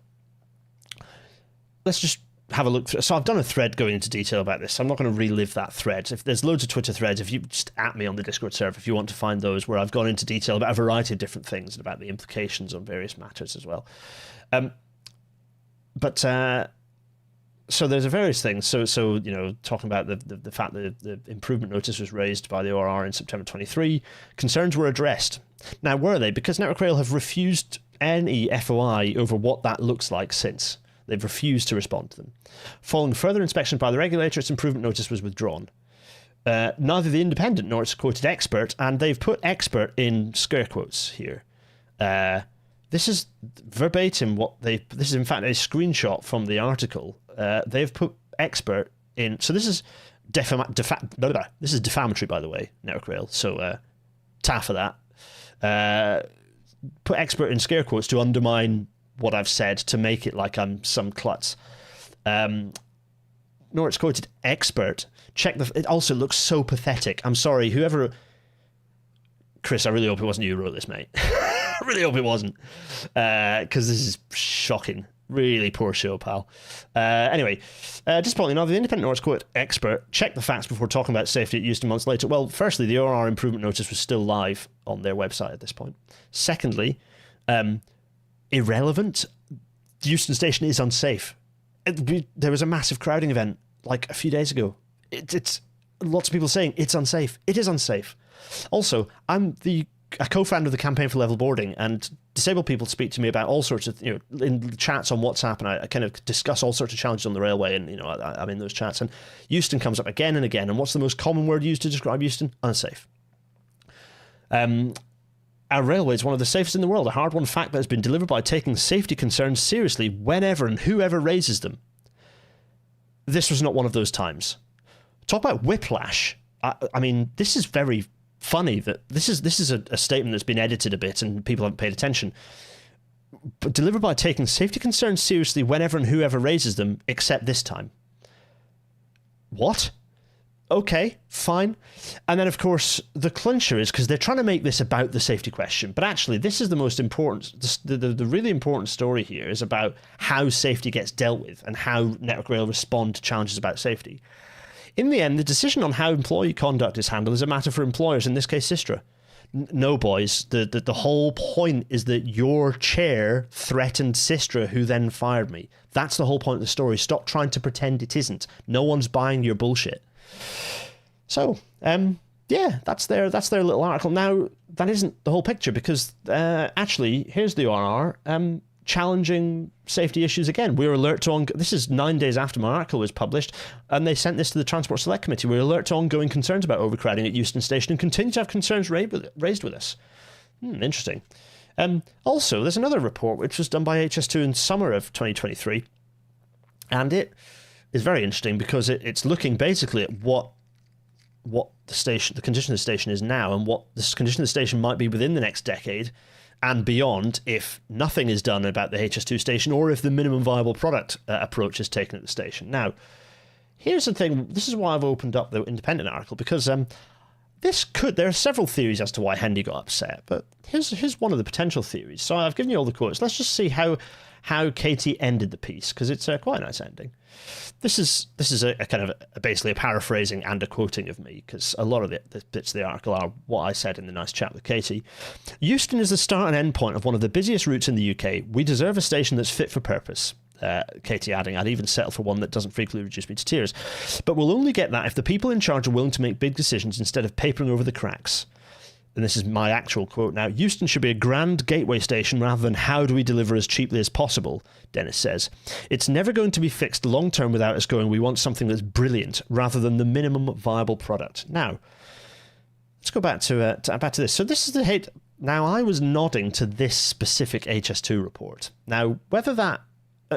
let's just have a look. So I've done a thread going into detail about this. So I'm not going to relive that thread. If there's loads of Twitter threads, if you just at me on the Discord server if you want to find those, where I've gone into detail about a variety of different things and about the implications on various matters as well. So there's various things. So talking about the fact that the improvement notice was raised by the ORR in September 23, concerns were addressed. Now, were they? Because Network Rail have refused any FOI over what that looks like since. They've refused to respond to them. Following further inspection by the regulator, its improvement notice was withdrawn. Neither the independent nor its quoted expert, and they've put expert in scare quotes here. This is verbatim this is in fact a screenshot from the article. They've put expert in, so this is this is defamatory, by the way, Network Rail, so ta for that. Put expert in scare quotes to undermine what I've said, to make it like I'm some klutz. Nor it's quoted expert. It also looks so pathetic. I'm sorry, whoever... Chris, I really hope it wasn't you who wrote this, mate. I really hope it wasn't. Because this is shocking. Really poor show, pal. Anyway, disappointingly, neither the independent nor its quote expert checked the facts before talking about safety at Euston months later. Well, firstly, the ORR improvement notice was still live on their website at this point. Secondly, irrelevant. The Euston station is unsafe. There was a massive crowding event like a few days ago. It's lots of people saying it's unsafe. It is unsafe. Also, I'm a co-founder of the Campaign for Level Boarding, and disabled people speak to me about all sorts of, in chats on WhatsApp, and I kind of discuss all sorts of challenges on the railway, and I'm in those chats, and Euston comes up again and again. And what's the most common word used to describe Euston? Unsafe. Our railway is one of the safest in the world, a hard-won fact that has been delivered by taking safety concerns seriously whenever and whoever raises them. This was not one of those times. Talk about whiplash. I mean, this is very funny that this is a statement that's been edited a bit and people haven't paid attention. But delivered by taking safety concerns seriously whenever and whoever raises them, except this time. What? Okay, fine. And then, of course, the clincher is, because they're trying to make this about the safety question, but actually this is the most important, the really important story here is about how safety gets dealt with and how Network Rail respond to challenges about safety. In the end, the decision on how employee conduct is handled is a matter for employers, in this case Sistra. No, boys, the whole point is that your chair threatened Sistra, who then fired me. That's the whole point of the story. Stop trying to pretend it isn't. No one's buying your bullshit. So, yeah, that's their little article. Now, that isn't the whole picture, because actually, here's the ORR challenging safety issues again. We're alert to this is 9 days after my article was published, and they sent this to the Transport Select Committee. We're alert to ongoing concerns about overcrowding at Euston Station and continue to have concerns raised with us. Interesting. Also, there's another report which was done by HS2 in summer of 2023, and it is very interesting because it's looking basically at what the condition of the station is now and what the condition of the station might be within the next decade and beyond if nothing is done about the HS2 station, or if the minimum viable product approach is taken at the station. Now, here's the thing. This is why I've opened up the independent article, because there are several theories as to why Hendy got upset, but here's one of the potential theories. So I've given you all the quotes. Let's just see how Katie ended the piece, because it's quite a nice ending. This is a kind of basically a paraphrasing and a quoting of me, because a lot of the bits of the article are what I said in the nice chat with Katie. Euston is the start and end point of one of the busiest routes in the UK. We deserve a station that's fit for purpose. Katie adding, I'd even settle for one that doesn't frequently reduce me to tears. But we'll only get that if the people in charge are willing to make big decisions instead of papering over the cracks. and this is my actual quote now, Euston should be a grand gateway station rather than how do we deliver as cheaply as possible, Dennis says. It's never going to be fixed long term without us going, we want something that's brilliant rather than the minimum viable product. Now, let's go back to this. So this is the hate. Now, I was nodding to this specific HS2 report. Now, whether that...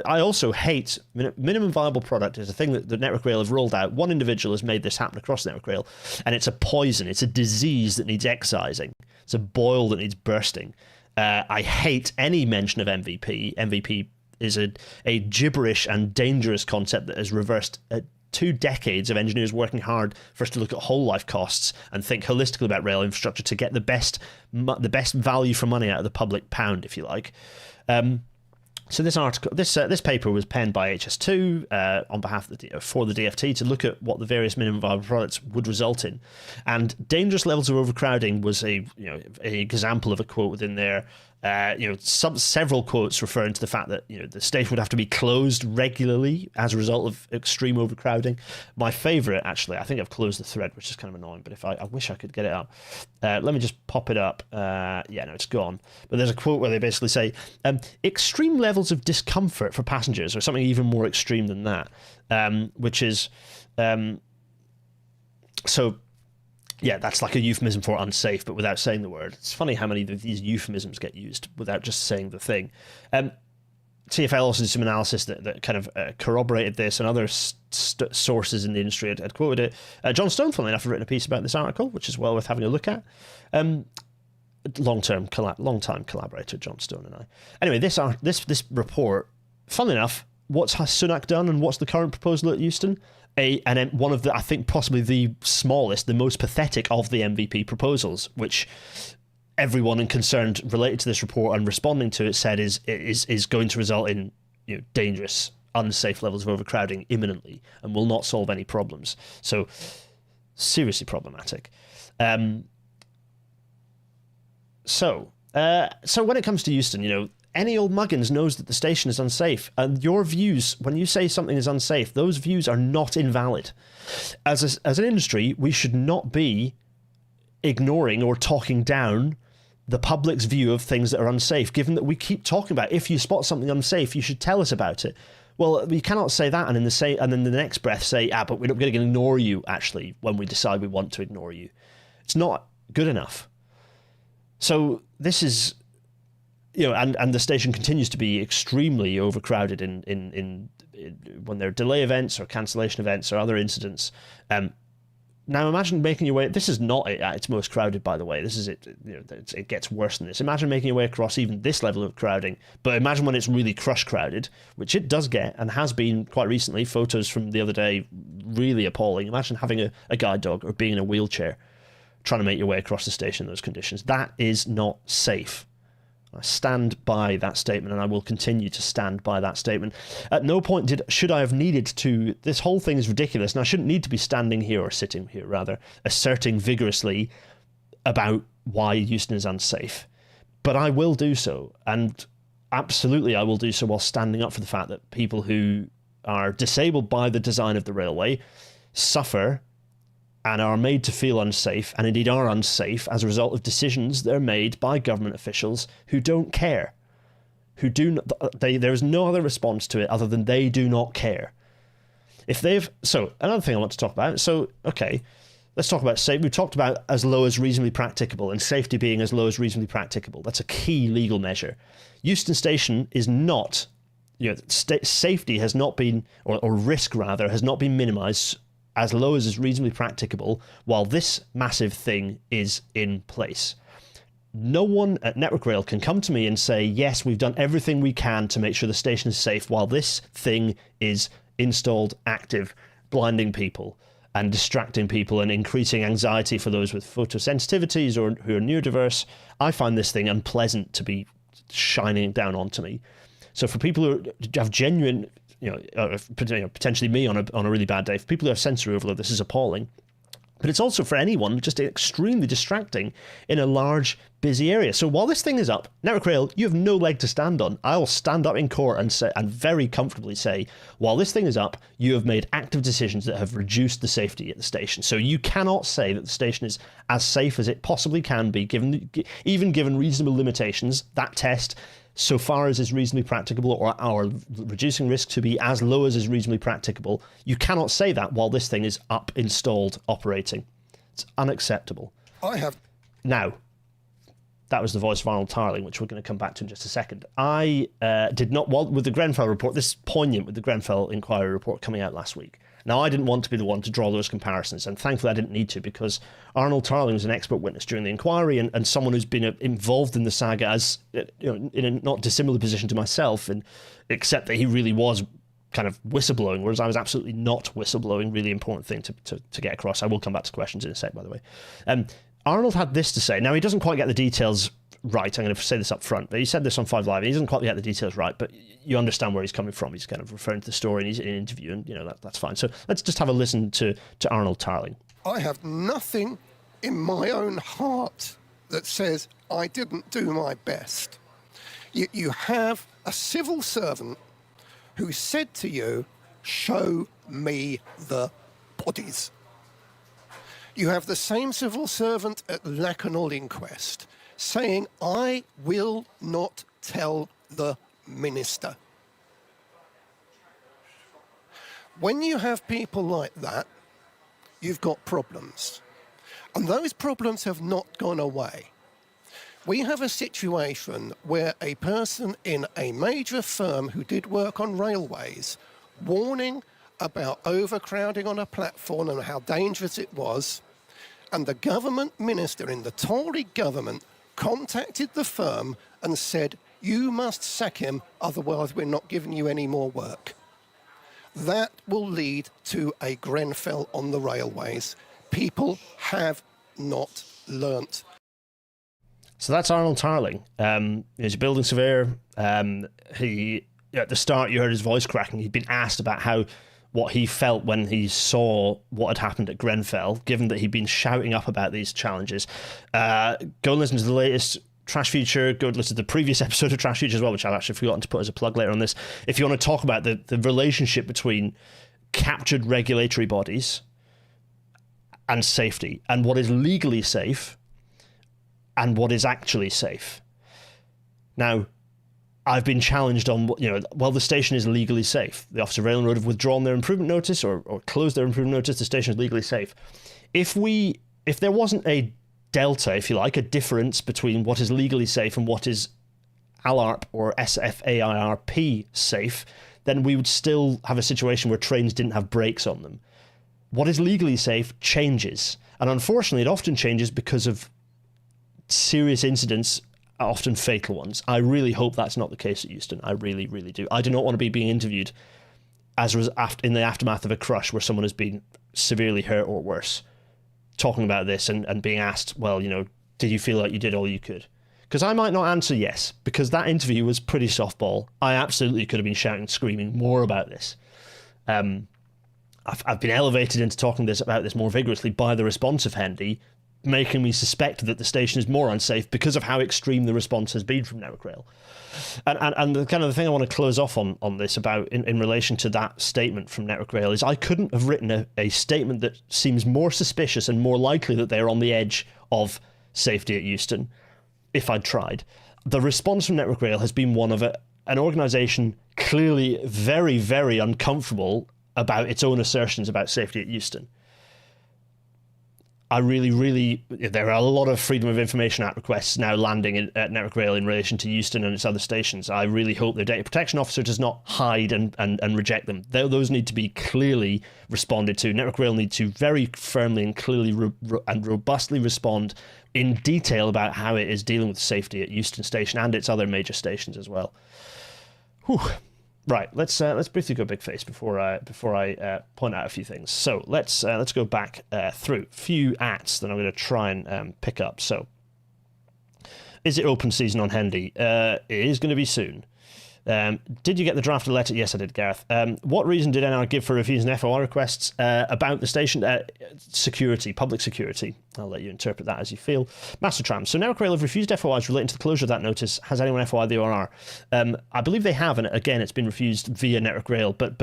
I also hate minimum viable product is a thing that the Network Rail have rolled out. One individual has made this happen across Network Rail, and it's a poison. It's a disease that needs excising. It's a boil that needs bursting. I hate any mention of MVP. MVP is a gibberish and dangerous concept that has reversed 2 decades of engineers working hard for us to look at whole life costs and think holistically about rail infrastructure to get the best value for money out of the public pound, if you like. So this article, this paper was penned by HS2 on behalf of for the DFT to look at what the various minimum viable products would result in, and dangerous levels of overcrowding was an example of a quote within there. Several quotes referring to the fact that the station would have to be closed regularly as a result of extreme overcrowding. My favourite, actually, I think I've closed the thread, which is kind of annoying, but if I wish I could get it up. Let me just pop it up. No, it's gone. But there's a quote where they basically say, extreme levels of discomfort for passengers, or something even more extreme than that, which is... Yeah, that's like a euphemism for unsafe, but without saying the word. It's funny how many of these euphemisms get used without just saying the thing. TfL also did some analysis that kind of corroborated this, and other sources in the industry had quoted it. John Stone, funnily enough, had written a piece about this article, which is well worth having a look at. Long-time collaborator, John Stone and I. Anyway, this report, funnily enough, what's Sunak done and what's the current proposal at Euston? One of the, I think, possibly the smallest, the most pathetic of the MVP proposals, which everyone concerned related to this report and responding to it said is going to result in dangerous, unsafe levels of overcrowding imminently and will not solve any problems. So seriously problematic. So when it comes to Euston, any old muggins knows that the station is unsafe, and your views, when you say something is unsafe, those views are not invalid. As an industry, we should not be ignoring or talking down the public's view of things that are unsafe, given that we keep talking about, if you spot something unsafe, you should tell us about it. Well, we cannot say that and in the next breath say, but we're not going to ignore you, actually, when we decide we want to ignore you. It's not good enough. So this is... and the station continues to be extremely overcrowded in when there are delay events or cancellation events or other incidents. Now imagine making your way... This is not at its most crowded, by the way. This is it. It gets worse than this. Imagine making your way across even this level of crowding, but imagine when it's really crush crowded, which it does get and has been quite recently. Photos from the other day, really appalling. Imagine having a guide dog or being in a wheelchair trying to make your way across the station in those conditions. That is not safe. I stand by that statement, and I will continue to stand by that statement. At no point should I have needed to... This whole thing is ridiculous, and I shouldn't need to be standing here, or sitting here, rather, asserting vigorously about why Euston is unsafe. But I will do so, and absolutely I will do so while standing up for the fact that people who are disabled by the design of the railway suffer and are made to feel unsafe, and indeed are unsafe as a result of decisions that are made by government officials who don't care. There is no other response to it other than they do not care. So, another thing I want to talk about, let's talk about safety. We've talked about as low as reasonably practicable, and safety being as low as reasonably practicable. That's a key legal measure. Euston Station is not, safety has not been, or risk rather, has not been minimised as low as is reasonably practicable while this massive thing is in place. No one at Network Rail can come to me and say, yes, we've done everything we can to make sure the station is safe while this thing is installed, active, blinding people and distracting people and increasing anxiety for those with photosensitivities or who are neurodiverse. I find this thing unpleasant to be shining down onto me. So for people who have genuine... potentially me on a really bad day. For people who have sensory overload, this is appalling. But it's also, for anyone, just extremely distracting in a large, busy area. So while this thing is up, Network Rail, you have no leg to stand on. I will stand up in court and say, and very comfortably say, while this thing is up, you have made active decisions that have reduced the safety at the station. So you cannot say that the station is as safe as it possibly can be, even given reasonable limitations. That test, so far as is reasonably practicable, or reducing risk to be as low as is reasonably practicable, you cannot say that while this thing is up, installed, operating. It's unacceptable. Now, that was the voice of Arnold Tarling, which we're going to come back to in just a second. I did not, with the Grenfell report, this is poignant with the Grenfell inquiry report coming out last week. Now, I didn't want to be the one to draw those comparisons, and thankfully I didn't need to, because Arnold Tarling was an expert witness during the inquiry, and someone who's been involved in the saga as, in a not dissimilar position to myself, and except that he really was kind of whistleblowing, whereas I was absolutely not whistleblowing. Really important thing to get across. I will come back to questions in a sec, by the way. Arnold had this to say. Now, he doesn't quite get the details right. I'm going to say this up front, but he said this on 5 Live. He doesn't quite get the details right, but you understand where he's coming from. He's kind of referring to the story, and he's in an interview, and that's fine. So let's just have a listen to Arnold Tarling. I have nothing in my own heart that says I didn't do my best. You have a civil servant who said to you, "Show me the bodies." You have the same civil servant at Lakanal inquest saying, "I will not tell the minister." When you have people like that, you've got problems. And those problems have not gone away. We have a situation where a person in a major firm who did work on railways, warning about overcrowding on a platform and how dangerous it was, and the government minister in the Tory government contacted the firm and said, "You must sack him, otherwise we're not giving you any more work." That will lead to a Grenfell on the railways. People have not learnt. So that's Arnold Tarling. He's a building surveyor. He, at the start, you heard his voice cracking. He'd been asked about what he felt when he saw what had happened at Grenfell, given that he'd been shouting up about these challenges. Go and listen to the latest Trash Future. Go and listen to the previous episode of Trash Future as well, which I've actually forgotten to put as a plug later on this. If you want to talk about the relationship between captured regulatory bodies and safety, and what is legally safe and what is actually safe. Now, I've been challenged on, well, the station is legally safe. The Office of Rail and Road have withdrawn their improvement notice or closed their improvement notice. The station is legally safe. If there wasn't a delta, if you like, a difference between what is legally safe and what is ALARP or SFAIRP safe, then we would still have a situation where trains didn't have brakes on them. What is legally safe changes. And unfortunately, it often changes because of serious incidents, often fatal ones. I really hope that's not the case at Euston. I really, really do. I do not want to be being interviewed in the aftermath of a crush where someone has been severely hurt or worse, talking about this and being asked, well, did you feel like you did all you could? Because I might not answer yes, because that interview was pretty softball. I absolutely could have been shouting, screaming more about this. I've been elevated into talking about this more vigorously by the response of Hendy, making me suspect that the station is more unsafe because of how extreme the response has been from Network Rail. And the kind of the thing I want to close off on this about in relation to that statement from Network Rail is I couldn't have written a statement that seems more suspicious and more likely that they're on the edge of safety at Euston if I'd tried. The response from Network Rail has been one of an organisation clearly very, very uncomfortable about its own assertions about safety at Euston. I really, there are a lot of Freedom of Information Act requests now landing at Network Rail in relation to Euston and its other stations. I really hope their data protection officer does not hide and reject them. Those need to be clearly responded to. Network Rail need to very firmly and clearly and robustly respond in detail about how it is dealing with safety at Euston Station and its other major stations as well. Whew. Right, let's briefly go big face before I point out a few things. So let's go back through a few acts that I'm going to try and pick up. So, is it open season on Hendy? It is going to be soon. Did you get the drafted letter? Yes, I did, Gareth. What reason did NR give for refusing FOI requests about the station? Security, public security. I'll let you interpret that as you feel. Master Tram. So Network Rail have refused FOIs relating to the closure of that notice. Has anyone FOI'd the ONR? I believe they have, and again, it's been refused via Network Rail, but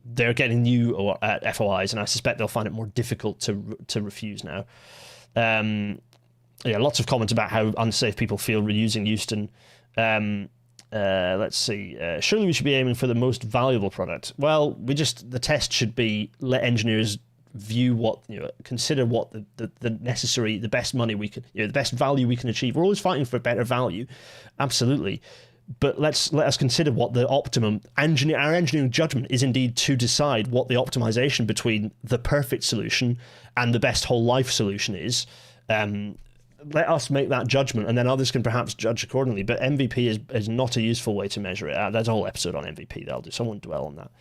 they're getting new FOIs, and I suspect they'll find it more difficult to refuse now. Lots of comments about how unsafe people feel reusing Euston. Let's see. Surely we should be aiming for the most valuable product. Well, the test should be let engineers view consider what the necessary, the best money we can, the best value we can achieve. We're always fighting for better value, absolutely. But let us consider what the optimum our engineering judgment is indeed to decide what the optimization between the perfect solution and the best whole life solution is. Let us make that judgment, and then others can perhaps judge accordingly. But MVP is not a useful way to measure it. There's a whole episode on MVP that I'll do. Someone dwell on that.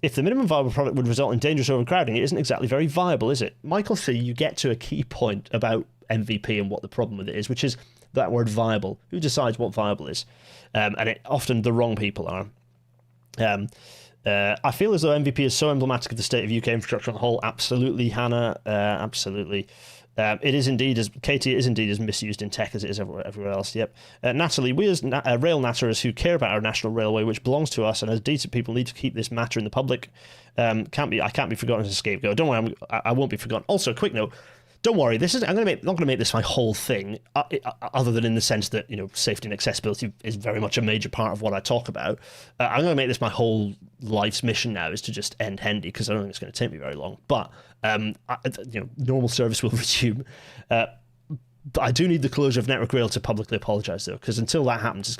If the minimum viable product would result in dangerous overcrowding, it isn't exactly very viable, is it? Michael C., you get to a key point about MVP and what the problem with it is, which is that word viable. Who decides what viable is? And often the wrong people are. I feel as though MVP is so emblematic of the state of UK infrastructure on the whole. Absolutely, Hannah. Absolutely. It is indeed as misused in tech as it is everywhere else. Yep. Natalie, we as rail natters who care about our national railway, which belongs to us, and as decent people need to keep this matter in the public. I can't be forgotten as a scapegoat. Don't worry, I won't be forgotten. Also, a quick note. Don't worry. I'm not going to make this my whole thing, other than in the sense that safety and accessibility is very much a major part of what I talk about. I'm going to make this my whole life's mission now, is to just end Hendy, because I don't think it's going to take me very long. But normal service will resume. But I do need the closure of Network Rail to publicly apologise, though, because until that happens, there's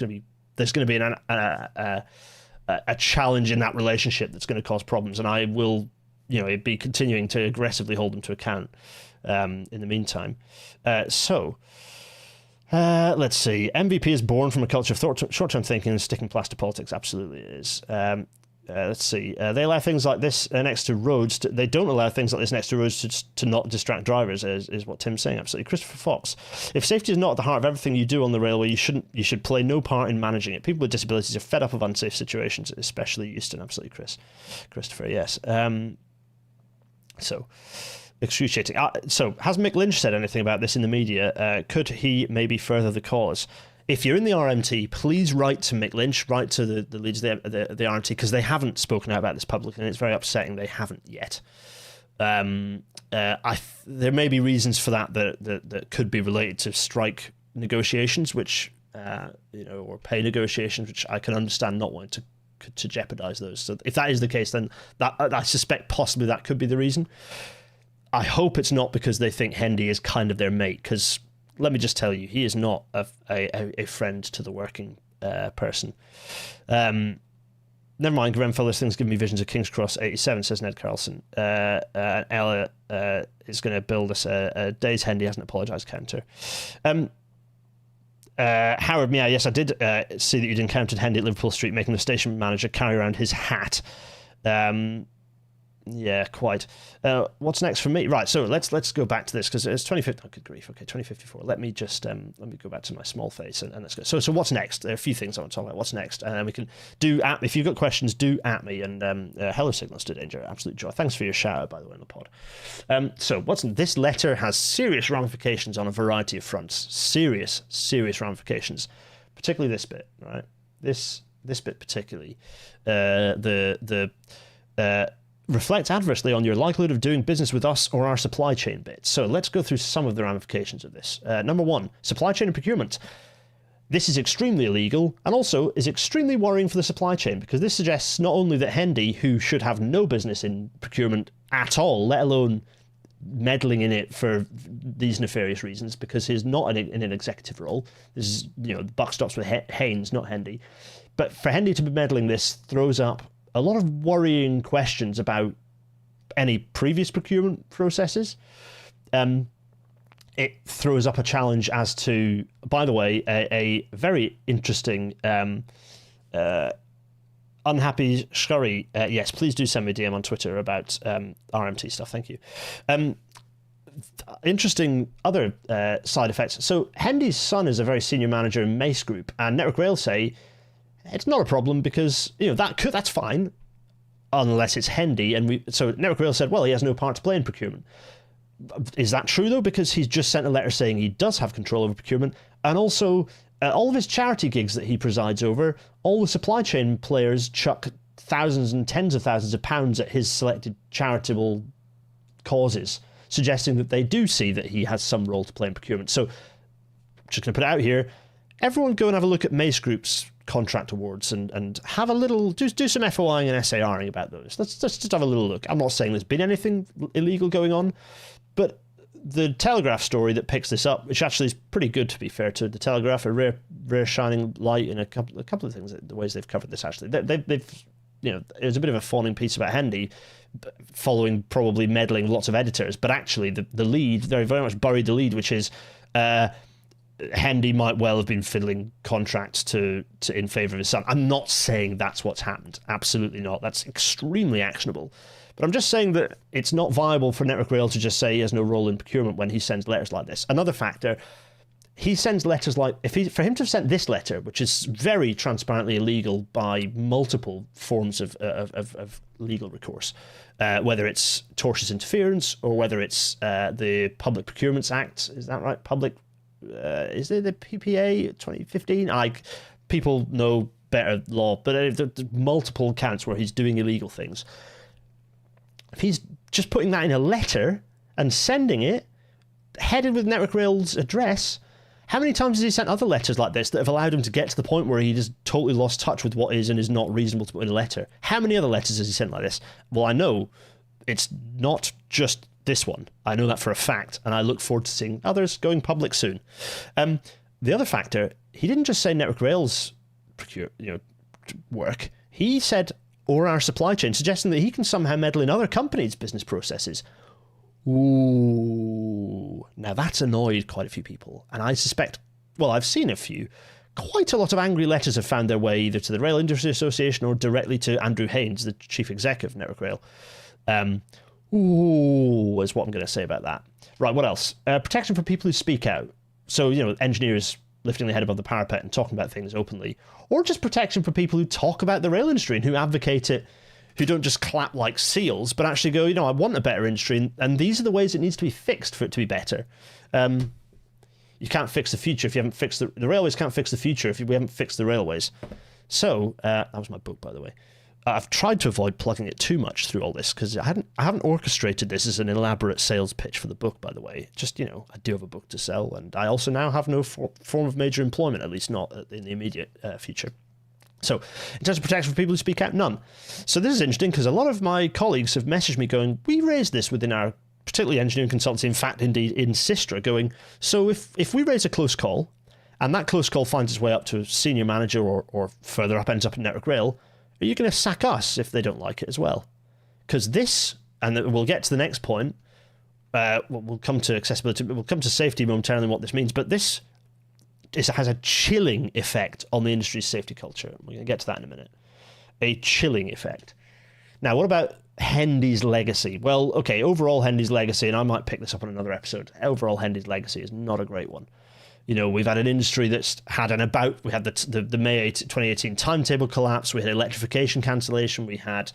going to be a challenge in that relationship that's going to cause problems, and I will be continuing to aggressively hold them to account. In the meantime. Let's see. MVP is born from a culture of short-term thinking and sticking plaster politics. Absolutely it is. Let's see. They allow things like this next to roads. They don't allow things like this next to roads to not distract drivers, is what Tim's saying. Absolutely. Christopher Fox. If safety is not at the heart of everything you do on the railway, you should play no part in managing it. People with disabilities are fed up of unsafe situations, especially Euston. Absolutely, Christopher, yes. Excruciating. So, has Mick Lynch said anything about this in the media? Could he maybe further the cause? If you're in the RMT, please write to Mick Lynch, write to the leaders of the RMT, because they haven't spoken out about this publicly, and it's very upsetting they haven't yet. There may be reasons for that could be related to strike negotiations, which or pay negotiations, which I can understand not wanting to jeopardise those. So, if that is the case, then I suspect possibly that could be the reason. I hope it's not because they think Hendy is kind of their mate, because let me just tell you, he is not a friend to the working person. Never mind, Grenfellow's things give me visions of King's Cross 87, says Ned Carlson. Ella is going to build us a Days Hendy hasn't apologised counter. Howard Meow, yes, I did see that you'd encountered Hendy at Liverpool Street making the station manager carry around his hat. Yeah, quite. What's next for me? Right, so let's go back to this, because it's 2050. Oh, good grief. Okay, 2054. Let me just let me go back to my small face and let's go. So what's next? There are a few things I want to talk about. What's next? And then we can if you've got questions, do at me. And hello, Signals to Danger. Absolute joy. Thanks for your shout out, by the way, in the pod. So this letter has serious ramifications on a variety of fronts. Serious ramifications, particularly this bit. Right, this bit particularly. Reflects adversely on your likelihood of doing business with us or our supply chain bit. So let's go through some of the ramifications of this. Number one, supply chain and procurement. This is extremely illegal and also is extremely worrying for the supply chain, because this suggests not only that Hendy, who should have no business in procurement at all, let alone meddling in it for these nefarious reasons, because he's not in an executive role. This is, the buck stops with Haynes, not Hendy. But for Hendy to be meddling this throws up a lot of worrying questions about any previous procurement processes. It throws up a challenge as to, by the way, a very interesting unhappy scurry. Yes, please do send me a DM on Twitter about RMT stuff. Thank you. Interesting other side effects. So Hendy's son is a very senior manager in Mace Group, and Network Rail say it's not a problem because, that's fine unless it's Hendy. And so Network Rail said, well, he has no part to play in procurement. Is that true, though? Because he's just sent a letter saying he does have control over procurement, and also all of his charity gigs that he presides over, all the supply chain players chuck thousands and tens of thousands of pounds at his selected charitable causes, suggesting that they do see that he has some role to play in procurement. So, just going to put it out here, everyone go and have a look at Mace Group's contract awards and have a little, do some FOIing and SARing about those. Let's just have a little look. I'm not saying there's been anything illegal going on, but the Telegraph story that picks this up, which actually is pretty good, to be fair to the Telegraph, a rare shining light in a couple of things, the ways they've covered this. Actually, they've it was a bit of a fawning piece about Hendy, following probably meddling lots of editors, but actually the lead, they very much buried the lead, which is Hendy might well have been fiddling contracts to in favour of his son. I'm not saying that's what's happened. Absolutely not. That's extremely actionable. But I'm just saying that it's not viable for Network Rail to just say he has no role in procurement when he sends letters like this. Another factor, he sends letters like, for him to have sent this letter, which is very transparently illegal by multiple forms of legal recourse, whether it's tortious interference or whether it's the Public Procurements Act, is that right? Is it the PPA 2015? People know better law, but there's multiple counts where he's doing illegal things. If he's just putting that in a letter and sending it, headed with Network Rail's address, how many times has he sent other letters like this that have allowed him to get to the point where he just totally lost touch with what is and is not reasonable to put in a letter? How many other letters has he sent like this? Well, I know it's not just this one. I know that for a fact, and I look forward to seeing others going public soon. The other factor, he didn't just say Network Rail's work. He said, or our supply chain, suggesting that he can somehow meddle in other companies' business processes. Ooh, now that's annoyed quite a few people, and I suspect, well, I've seen a few. Quite a lot of angry letters have found their way either to the Rail Industry Association or directly to Andrew Haynes, the chief exec of Network Rail. Ooh, is what I'm going to say about that. Right, what else? Protection for people who speak out. So, engineers lifting their head above the parapet and talking about things openly. Or just protection for people who talk about the rail industry and who advocate it, who don't just clap like seals, but actually go, I want a better industry, and these are the ways it needs to be fixed for it to be better. You can't fix the future if you haven't fixed the railways can't fix the future if we haven't fixed the railways. So, that was my book, by the way. I've tried to avoid plugging it too much through all this because I haven't orchestrated this as an elaborate sales pitch for the book, by the way. Just, I do have a book to sell, and I also now have no form of major employment, at least not in the immediate future. So, in terms of protection for people who speak out, none. So this is interesting because a lot of my colleagues have messaged me going, we raised this within our, particularly engineering consultancy, in fact, indeed, in Sistra, going, so if we raise a close call, and that close call finds its way up to a senior manager or further up, ends up in Network Rail, are you going to sack us if they don't like it as well? Because this, and we'll get to the next point, we'll come to accessibility, we'll come to safety momentarily and what this means, but this has a chilling effect on the industry's safety culture. We're going to get to that in a minute. A chilling effect. Now, what about Hendy's legacy? Well, okay, overall Hendy's legacy, and I might pick this up on another episode, overall Hendy's legacy is not a great one. We've had an industry that's had we had the May 2018 timetable collapse, we had electrification cancellation, we had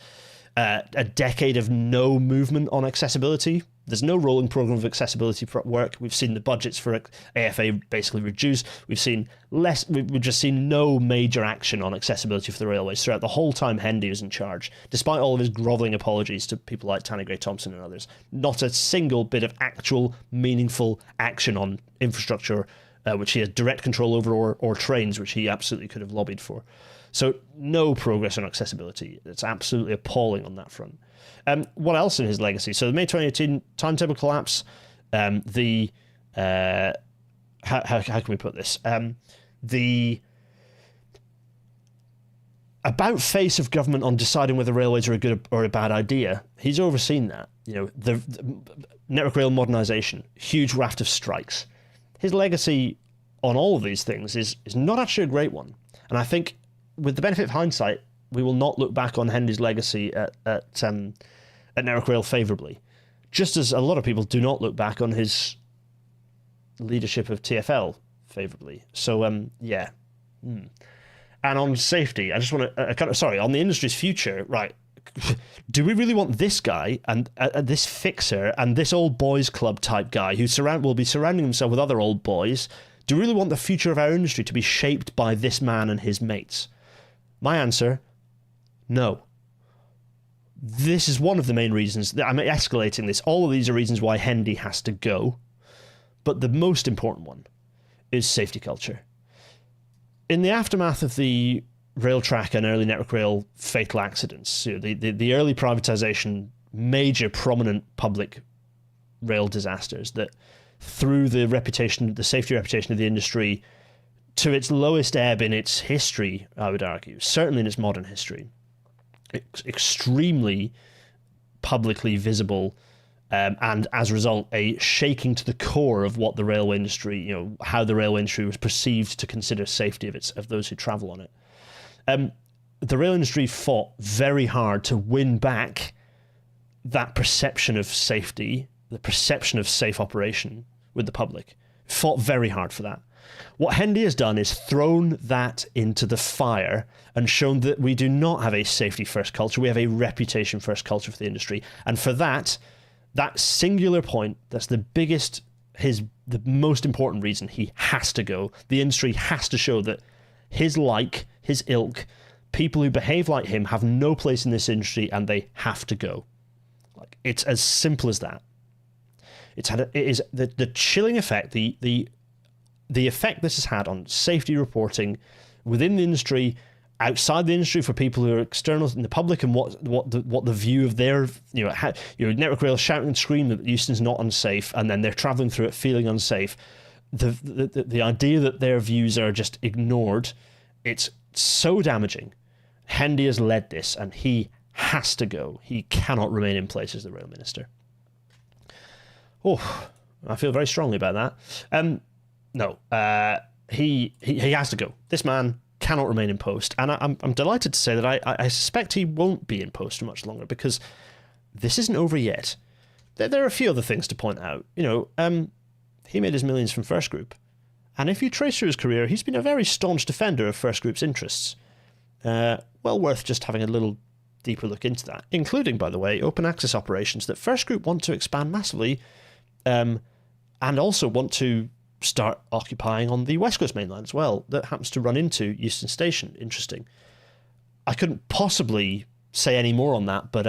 a decade of no movement on accessibility. There's no rolling program of accessibility work. We've seen the budgets for AFA basically reduced. We've just seen no major action on accessibility for the railways throughout the whole time Hendy was in charge, despite all of his grovelling apologies to people like Tanny Gray-Thompson and others. Not a single bit of actual meaningful action on infrastructure, which he has direct control over, or trains, which he absolutely could have lobbied for. So no progress on accessibility. It's absolutely appalling on that front. What else in his legacy? So the May 2018 timetable collapse, how can we put this? The about face of government on deciding whether railways are a good or a bad idea. He's overseen that. The Network Rail modernisation, huge raft of strikes. His legacy on all of these things is not actually a great one. And I think, with the benefit of hindsight, we will not look back on Hendy's legacy at Network Rail favourably. Just as a lot of people do not look back on his leadership of TfL favourably. So, yeah. And on safety, I just want to, on the industry's future, right? Do we really want this guy and this fixer and this old boys club type guy who will be surrounding himself with other old boys? Do we really want the future of our industry to be shaped by this man and his mates? My answer, no. This is one of the main reasons that I'm escalating this. All of these are reasons why Hendy has to go. But the most important one is safety culture. In the aftermath of the rail track and early network rail fatal accidents, the early privatization, major prominent public rail disasters that threw the safety reputation of the industry to its lowest ebb in its history, I would argue, certainly in its modern history. Extremely publicly visible, and as a result, a shaking to the core of what the railway industry, how the railway industry was perceived to consider safety of those who travel on it. The rail industry fought very hard to win back that perception of safety, the perception of safe operation with the public. Fought very hard for that. What Hendy has done is thrown that into the fire and shown that we do not have a safety-first culture. We have a reputation-first culture for the industry. And for that singular point, that's the most important reason he has to go. The industry has to show that his ilk, people who behave like him have no place in this industry and they have to go. It's as simple as that. It is the chilling effect, the effect this has had on safety reporting within the industry, outside the industry for people who are external in the public, and what the view of their network rail shouting and screaming that Euston's not unsafe, and then they're travelling through it feeling unsafe. The idea that their views are just ignored, it's so damaging. Hendy has led this, and he has to go. He cannot remain in place as the rail minister. Oh, I feel very strongly about that. No, he has to go. This man cannot remain in post, and I'm delighted to say that I suspect he won't be in post for much longer, because this isn't over yet. There are a few other things to point out. He made his millions from First Group, and if you trace through his career, he's been a very staunch defender of First Group's interests. Well worth just having a little deeper look into that, including, by the way, open access operations that First Group want to expand massively, and also want to start occupying on the West Coast Main Line as well, that happens to run into Euston Station. Interesting. I couldn't possibly say any more on that, but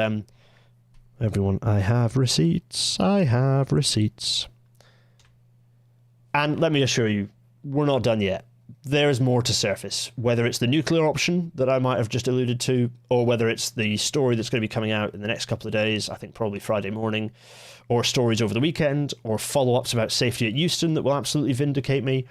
everyone, I have receipts. And let me assure you, we're not done yet. There is more to surface, whether it's the nuclear option that I might have just alluded to, or whether it's the story that's going to be coming out in the next couple of days, I think probably Friday morning, or stories over the weekend, or follow-ups about safety at Euston that will absolutely vindicate me.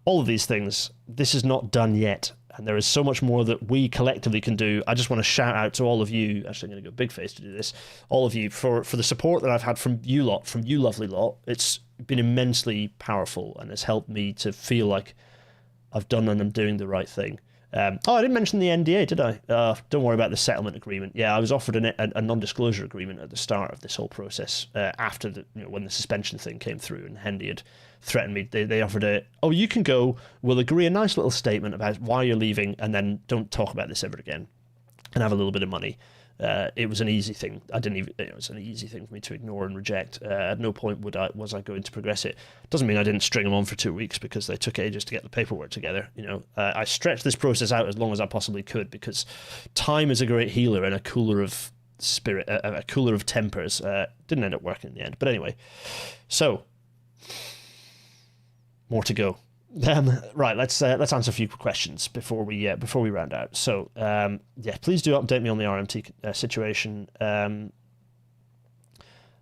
All of these things, this is not done yet, and there is so much more that we collectively can do. I just want to shout out to all of you, actually I'm going to go big face to do this, all of you, for the support that I've had from you lovely lot. It's been immensely powerful, and has helped me to feel like I've done and I'm doing the right thing. I didn't mention the NDA, did I? Don't worry about the settlement agreement. Yeah, I was offered a non-disclosure agreement at the start of this whole process, after when the suspension thing came through, and Hendy had threatened me. They offered you can go, we'll agree a nice little statement about why you're leaving, and then don't talk about this ever again, and have a little bit of money. It was an easy thing. It was an easy thing for me to ignore and reject. At no point was I going to progress it. Doesn't mean I didn't string them on for 2 weeks, because they took ages to get the paperwork together. I stretched this process out as long as I possibly could, because time is a great healer and a cooler of spirit, a cooler of tempers. Didn't end up working in the end, but anyway. So more to go. Right, let's answer a few questions before we round out. So, please do update me on the RMT situation.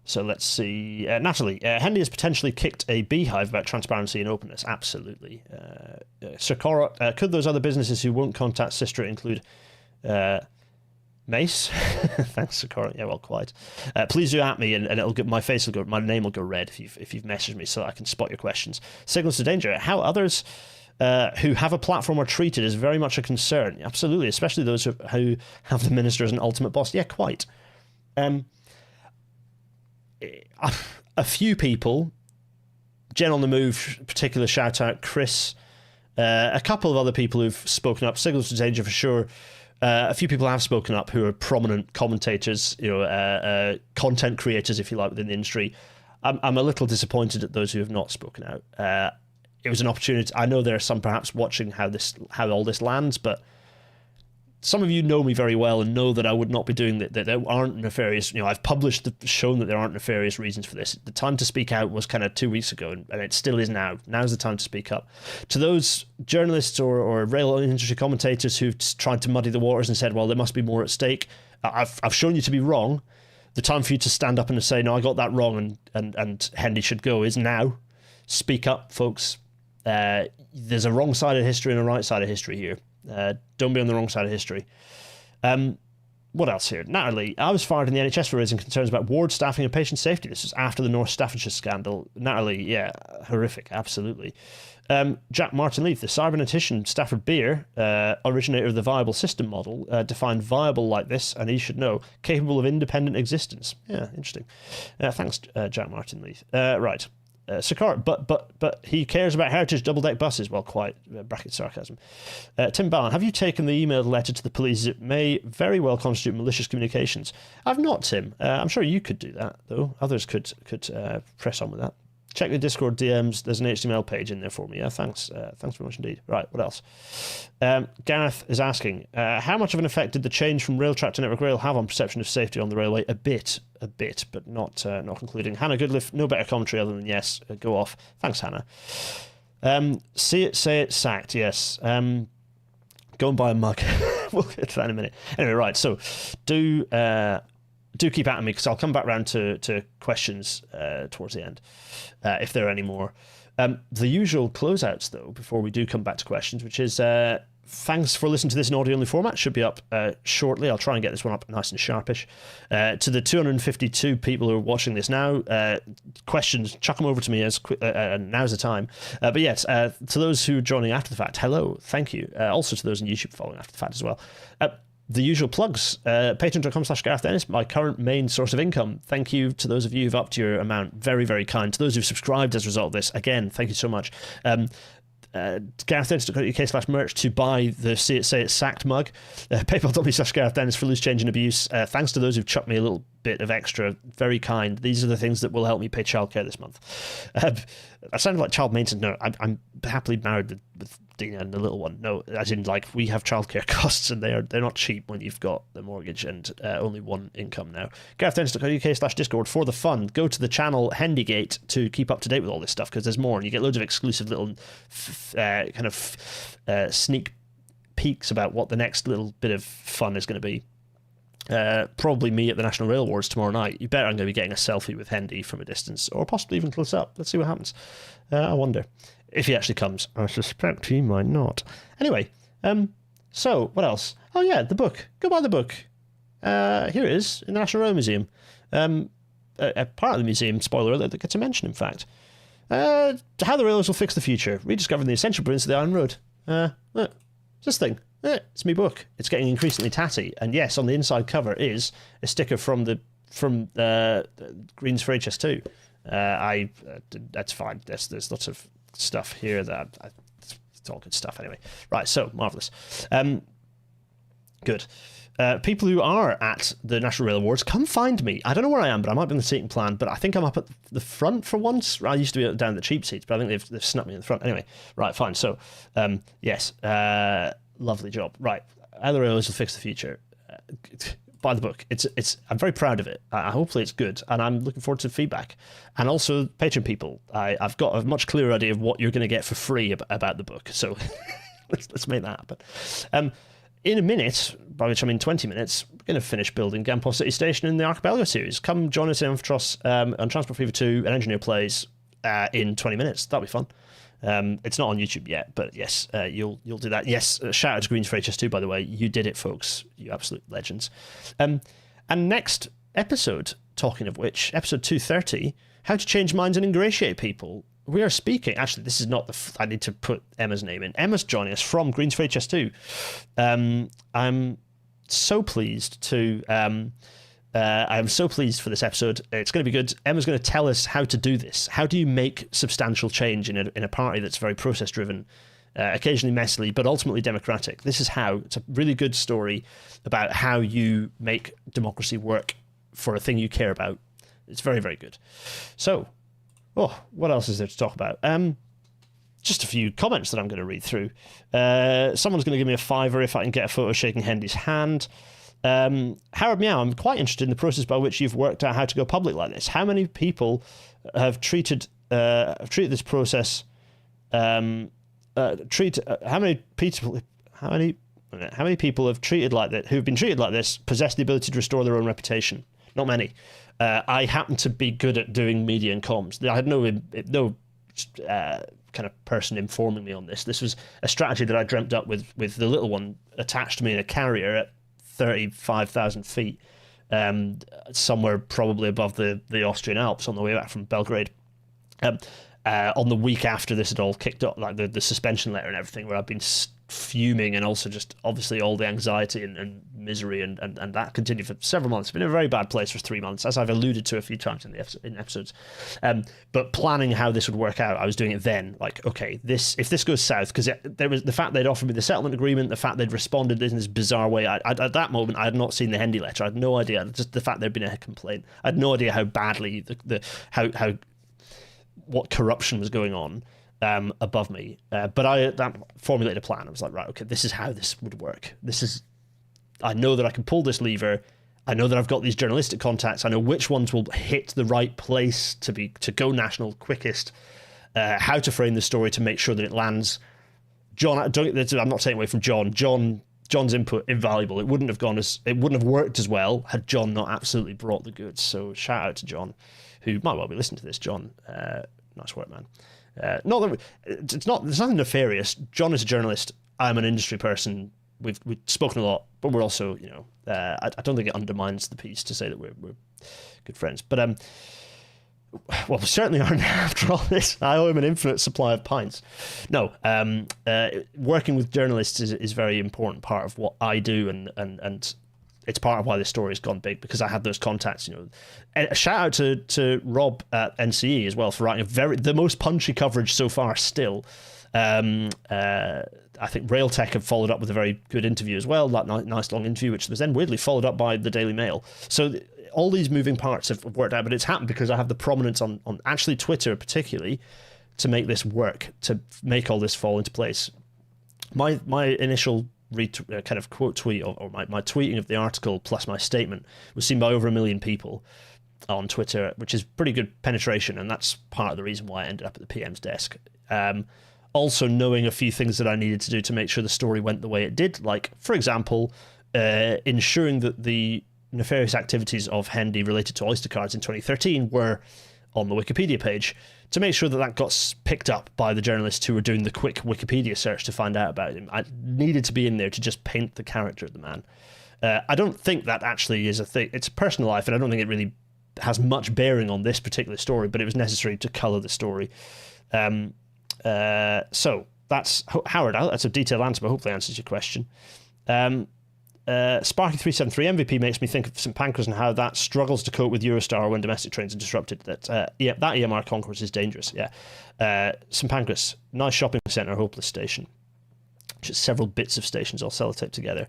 So let's see. Natalie, Hendy has potentially kicked a beehive about transparency and openness. Absolutely. Sir Cora, could those other businesses who won't contact Sister include Mace? Thanks, Sir Cora. Yeah, well, quite. Please do at me, and my name will go red if you've messaged me, so I can spot your questions. Signals to danger. How others who have a platform are treated is very much a concern. Absolutely, especially those who have the minister as an ultimate boss. Yeah, quite. A few people, Jen on the Move, particular shout out, Chris, A couple of other people who've spoken up, signals to danger for sure. A few people have spoken up who are prominent commentators, content creators, if you like, within the industry. I'm a little disappointed at those who have not spoken out. It was an opportunity. I know there are some perhaps watching how all this lands, but some of you know me very well and know that I would not be doing that there aren't nefarious, I've shown that there aren't nefarious reasons for this. The time to speak out was kind of 2 weeks ago, and it still is now. Now's the time to speak up. To those journalists or rail industry commentators who've tried to muddy the waters and said, well, there must be more at stake, I've shown you to be wrong. The time for you to stand up and to say, no, I got that wrong and Hendy should go is now. Speak up, folks. There's a wrong side of history and a right side of history here. Don't be on the wrong side of history. What else here? Natalie, I was fired in the NHS for raising concerns about ward staffing and patient safety. This was after the North Staffordshire scandal. Natalie, yeah, horrific, absolutely. Jack Martin Leith, the cybernetician Stafford Beer, originator of the viable system model, defined viable like this, and he should know, capable of independent existence. Yeah, interesting. Thanks, Jack Martin Leith. Right. Sakar, but he cares about heritage double-deck buses. Well, quite, bracket sarcasm. Tim Ballon, have you taken the emailed letter to the police? It may very well constitute malicious communications. I've not, Tim. I'm sure you could do that, though. Others could press on with that. Check the Discord DMs. There's an HTML page in there for me. Yeah, thanks. Thanks very much indeed. Right, what else? Gareth is asking, how much of an effect did the change from Railtrack to Network Rail have on perception of safety on the railway? A bit, but not concluding. Hannah Goodliff, no better commentary other than yes. Go off. Thanks, Hannah. See it, say it, sacked. Yes. Go and buy a mug. We'll get to that in a minute. Anyway, right. So do keep at me because I'll come back round to questions towards the end. If there are any more. The usual closeouts, though, before we do come back to questions, which is thanks for listening to this in audio-only format. Should be up shortly. I'll try and get this one up nice and sharpish. To the 252 people who are watching this now, questions, chuck them over to me now's the time. But yes, to those who are joining after the fact, hello, thank you. Also to those on YouTube following after the fact as well. The usual plugs, patreon.com/Gareth Dennis, my current main source of income. Thank you to those of you who've upped your amount. Very, very kind. To those who've subscribed as a result of this, again, thank you so much. GarethDennis.co.uk/merch to buy the See It, Say It, Sacked mug. PayPal.me/Gareth Dennis for loose change and abuse. Thanks to those who've chucked me a little bit of extra. Very kind. These are the things that will help me pay childcare this month. I sounded like child maintenance. No, I'm happily married with Dina and the little one. No, as in, like, we have childcare costs and they're not cheap when you've got the mortgage and only one income now. GarethDennis.co.uk/Discord for the fun. Go to the channel Hendygate to keep up to date with all this stuff because there's more and you get loads of exclusive little sneak peeks about what the next little bit of fun is going to be. Probably me at the National Rail Awards tomorrow night. You bet I'm going to be getting a selfie with Hendy from a distance, or possibly even close up. Let's see what happens. I wonder if he actually comes. I suspect he might not. Anyway, so what else? Oh yeah, the book. Go buy the book. Here it is in the National Rail Museum. A part of the museum, spoiler alert, that gets a mention, in fact. How the railways will fix the future. Rediscovering the essential brilliance of the Iron Road. Look, this thing. It's my book. It's getting increasingly tatty, and yes, on the inside cover is a sticker from Greens for HS2. That's fine. There's lots of stuff here that it's all good stuff anyway. Right, so marvelous. Good. People who are at the National Rail Awards, come find me. I don't know where I am, but I might be in the seating plan. But I think I'm up at the front for once. I used to be down at the cheap seats, but I think they've snuck me in the front. Anyway, right, fine. So, yes. Lovely job. Right. How the railways will fix the future. Buy the book. I'm very proud of it. Hopefully it's good, and I'm looking forward to feedback. And also, Patreon people, I've got a much clearer idea of what you're going to get for free about the book. So let's make that happen. In a minute, by which I mean 20 minutes, we're going to finish building Gampos City Station in the Archipelago series. Come join us in Amphitrus on Transport Fever 2 and Engineer Plays in 20 minutes. That'll be fun. It's not on YouTube yet, but yes, you'll do that. Yes, shout out to Greens for HS2, by the way. You did it, folks. You absolute legends. And next episode, talking of which, episode 230, how to change minds and ingratiate people. We are speaking, actually, this is not I need to put Emma's name in. Emma's joining us from Greens for HS2. I'm so pleased to... I'm so pleased for this episode. It's going to be good. Emma's going to tell us how to do this. How do you make substantial change in a party that's very process-driven occasionally messily, but ultimately democratic. This is how. It's a really good story about how you make democracy work for a thing you care about. It's very, very good. So, what else is there to talk about? Just a few comments that I'm going to read through. Someone's going to give me a $5 if I can get a photo shaking Hendy's hand. Howard Meow, I'm quite interested in the process by which you've worked out how to go public like this. How many people have treated this process? How many people have treated like that? Who've been treated like this possess the ability to restore their own reputation? Not many. I happen to be good at doing media and comms. I had no kind of person informing me on this. This was a strategy that I dreamt up with the little one attached to me in a carrier at 35,000 feet, somewhere probably above the Austrian Alps on the way back from Belgrade. On the week after this had all kicked off, like the suspension letter and everything, where I've been fuming, and also just obviously all the anxiety and misery and that continued for several months. It's been in a very bad place for 3 months, as I've alluded to a few times in episodes. But planning how this would work out, I was doing it then. Like, okay, if this goes south, because there was the fact they'd offered me the settlement agreement, the fact they'd responded in this bizarre way. At that moment, I had not seen the Hendy letter. I had no idea. Just the fact there'd been a complaint. I had no idea how badly what corruption was going on above me, but I formulated a plan. I was like, right, okay, this is how this would work. I know that I can pull this lever. I know that I've got these journalistic contacts. I know which ones will hit the right place to go national quickest. How to frame the story to make sure that it lands. John, I'm not taking away from John. John's input invaluable. It wouldn't have worked as well had John not absolutely brought the goods. So shout out to John, who might well be listening to this. John, nice work, man. There's nothing nefarious. John is a journalist. I'm an industry person. We've spoken a lot, but we're also, I don't think it undermines the piece to say that we're good friends. But well, we certainly aren't after all this. I owe him an infinite supply of pints. No, working with journalists is a very important part of what I do, and it's part of why this story has gone big, because I had those contacts. A shout out to Rob at NCE as well for writing the most punchy coverage so far. Still, I think Railtech have followed up with a very good interview as well. That nice long interview, which was then weirdly followed up by the Daily Mail. So all these moving parts have worked out, but it's happened because I have the prominence on actually Twitter particularly to make this work, to make all this fall into place. My initial kind of quote tweet or my tweeting of the article plus my statement was seen by over 1 million people on Twitter, which is pretty good penetration, and that's part of the reason why I ended up at the PM's desk. Also knowing a few things that I needed to do to make sure the story went the way it did, like, for example, ensuring that the nefarious activities of Hendy related to Oyster cards in 2013 were on the Wikipedia page, to make sure that got picked up by the journalists who were doing the quick Wikipedia search to find out about him. I needed to be in there to just paint the character of the man. I don't think that actually is a thing. It's a personal life, and I don't think it really has much bearing on this particular story, but it was necessary to colour the story. So that's Howard. That's a detailed answer, but hopefully answers your question. Sparky373 MVP makes me think of St Pancras and how that struggles to cope with Eurostar when domestic trains are disrupted. That EMR concourse is dangerous. Yeah, St Pancras, nice shopping centre, hopeless station. Just several bits of stations all sellotaped together.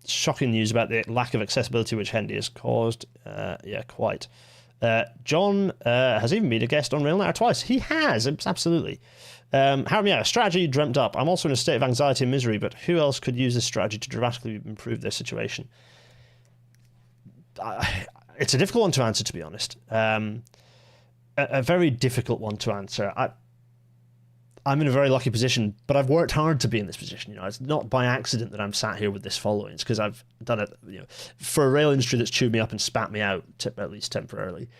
Shocking news about the lack of accessibility which Hendy has caused. Yeah, quite. John has even been a guest on Rail Natter twice. He has, absolutely. Howard, yeah, strategy dreamt up. I'm also in a state of anxiety and misery, but who else could use this strategy to dramatically improve their situation? It's a difficult one to answer, to be honest. A very difficult one to answer. I'm in a very lucky position, but I've worked hard to be in this position. It's not by accident that I'm sat here with this following. It's because I've done it, for a rail industry that's chewed me up and spat me out, at least temporarily.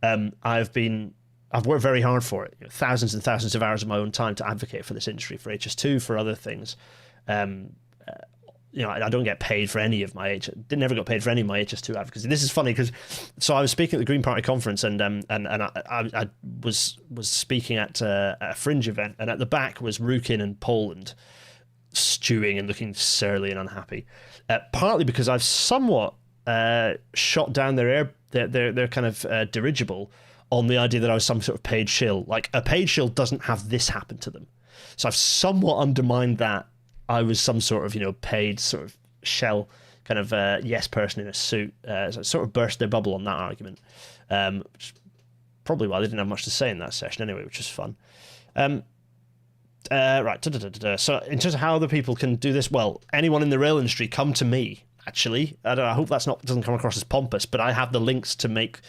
I've worked very hard for it. Thousands and thousands of hours of my own time to advocate for this industry, for HS2, for other things. I don't get paid for any of my never got paid for any of my HS2 advocacy. This is funny because I was speaking at the Green Party conference and I was speaking at a fringe event, and at the back was Rukin and Poland stewing and looking surly and unhappy. Partly because I've somewhat shot down their kind of dirigible on the idea that I was some sort of paid shill. Like, a paid shill doesn't have this happen to them. So I've somewhat undermined that. I was some sort of, paid sort of shell kind of yes person in a suit. So I sort of burst their bubble on that argument, which is probably why they didn't have much to say in that session anyway, which was fun. Right. So in terms of how other people can do this, well, anyone in the rail industry, come to me. Actually, I hope doesn't come across as pompous, but I have the links to make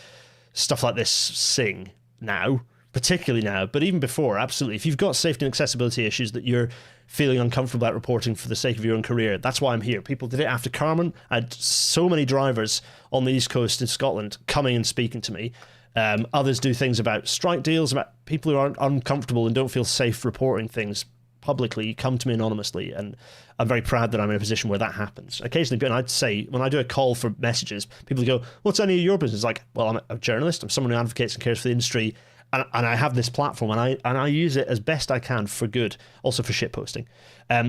stuff like this sing now, particularly now, but even before, absolutely. If you've got safety and accessibility issues that you're feeling uncomfortable about reporting for the sake of your own career, that's why I'm here. People did it after Carmen. I had so many drivers on the East Coast in Scotland coming and speaking to me. Others do things about strike deals, about people who aren't uncomfortable and don't feel safe reporting things publicly, come to me anonymously, and I'm very proud that I'm in a position where that happens. Occasionally, and I'd say, when I do a call for messages, people go, what's any of your business? Like, well, I'm a journalist, I'm someone who advocates and cares for the industry, and I have this platform, and I use it as best I can for good, also for shitposting,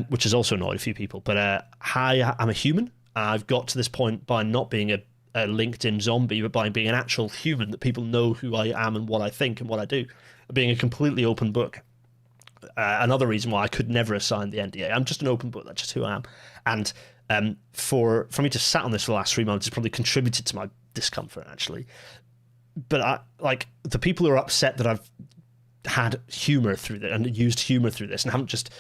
which has also annoyed a few people. But hi, I'm a human. I've got to this point by not being a LinkedIn zombie, but by being an actual human that people know who I am and what I think and what I do, being a completely open book. Another reason why I could never assign the NDA. I'm just an open book. That's just who I am. And for me to sat on this for the last 3 months has probably contributed to my discomfort, actually. But the people who are upset that I've had humour through this and used humour through this and haven't just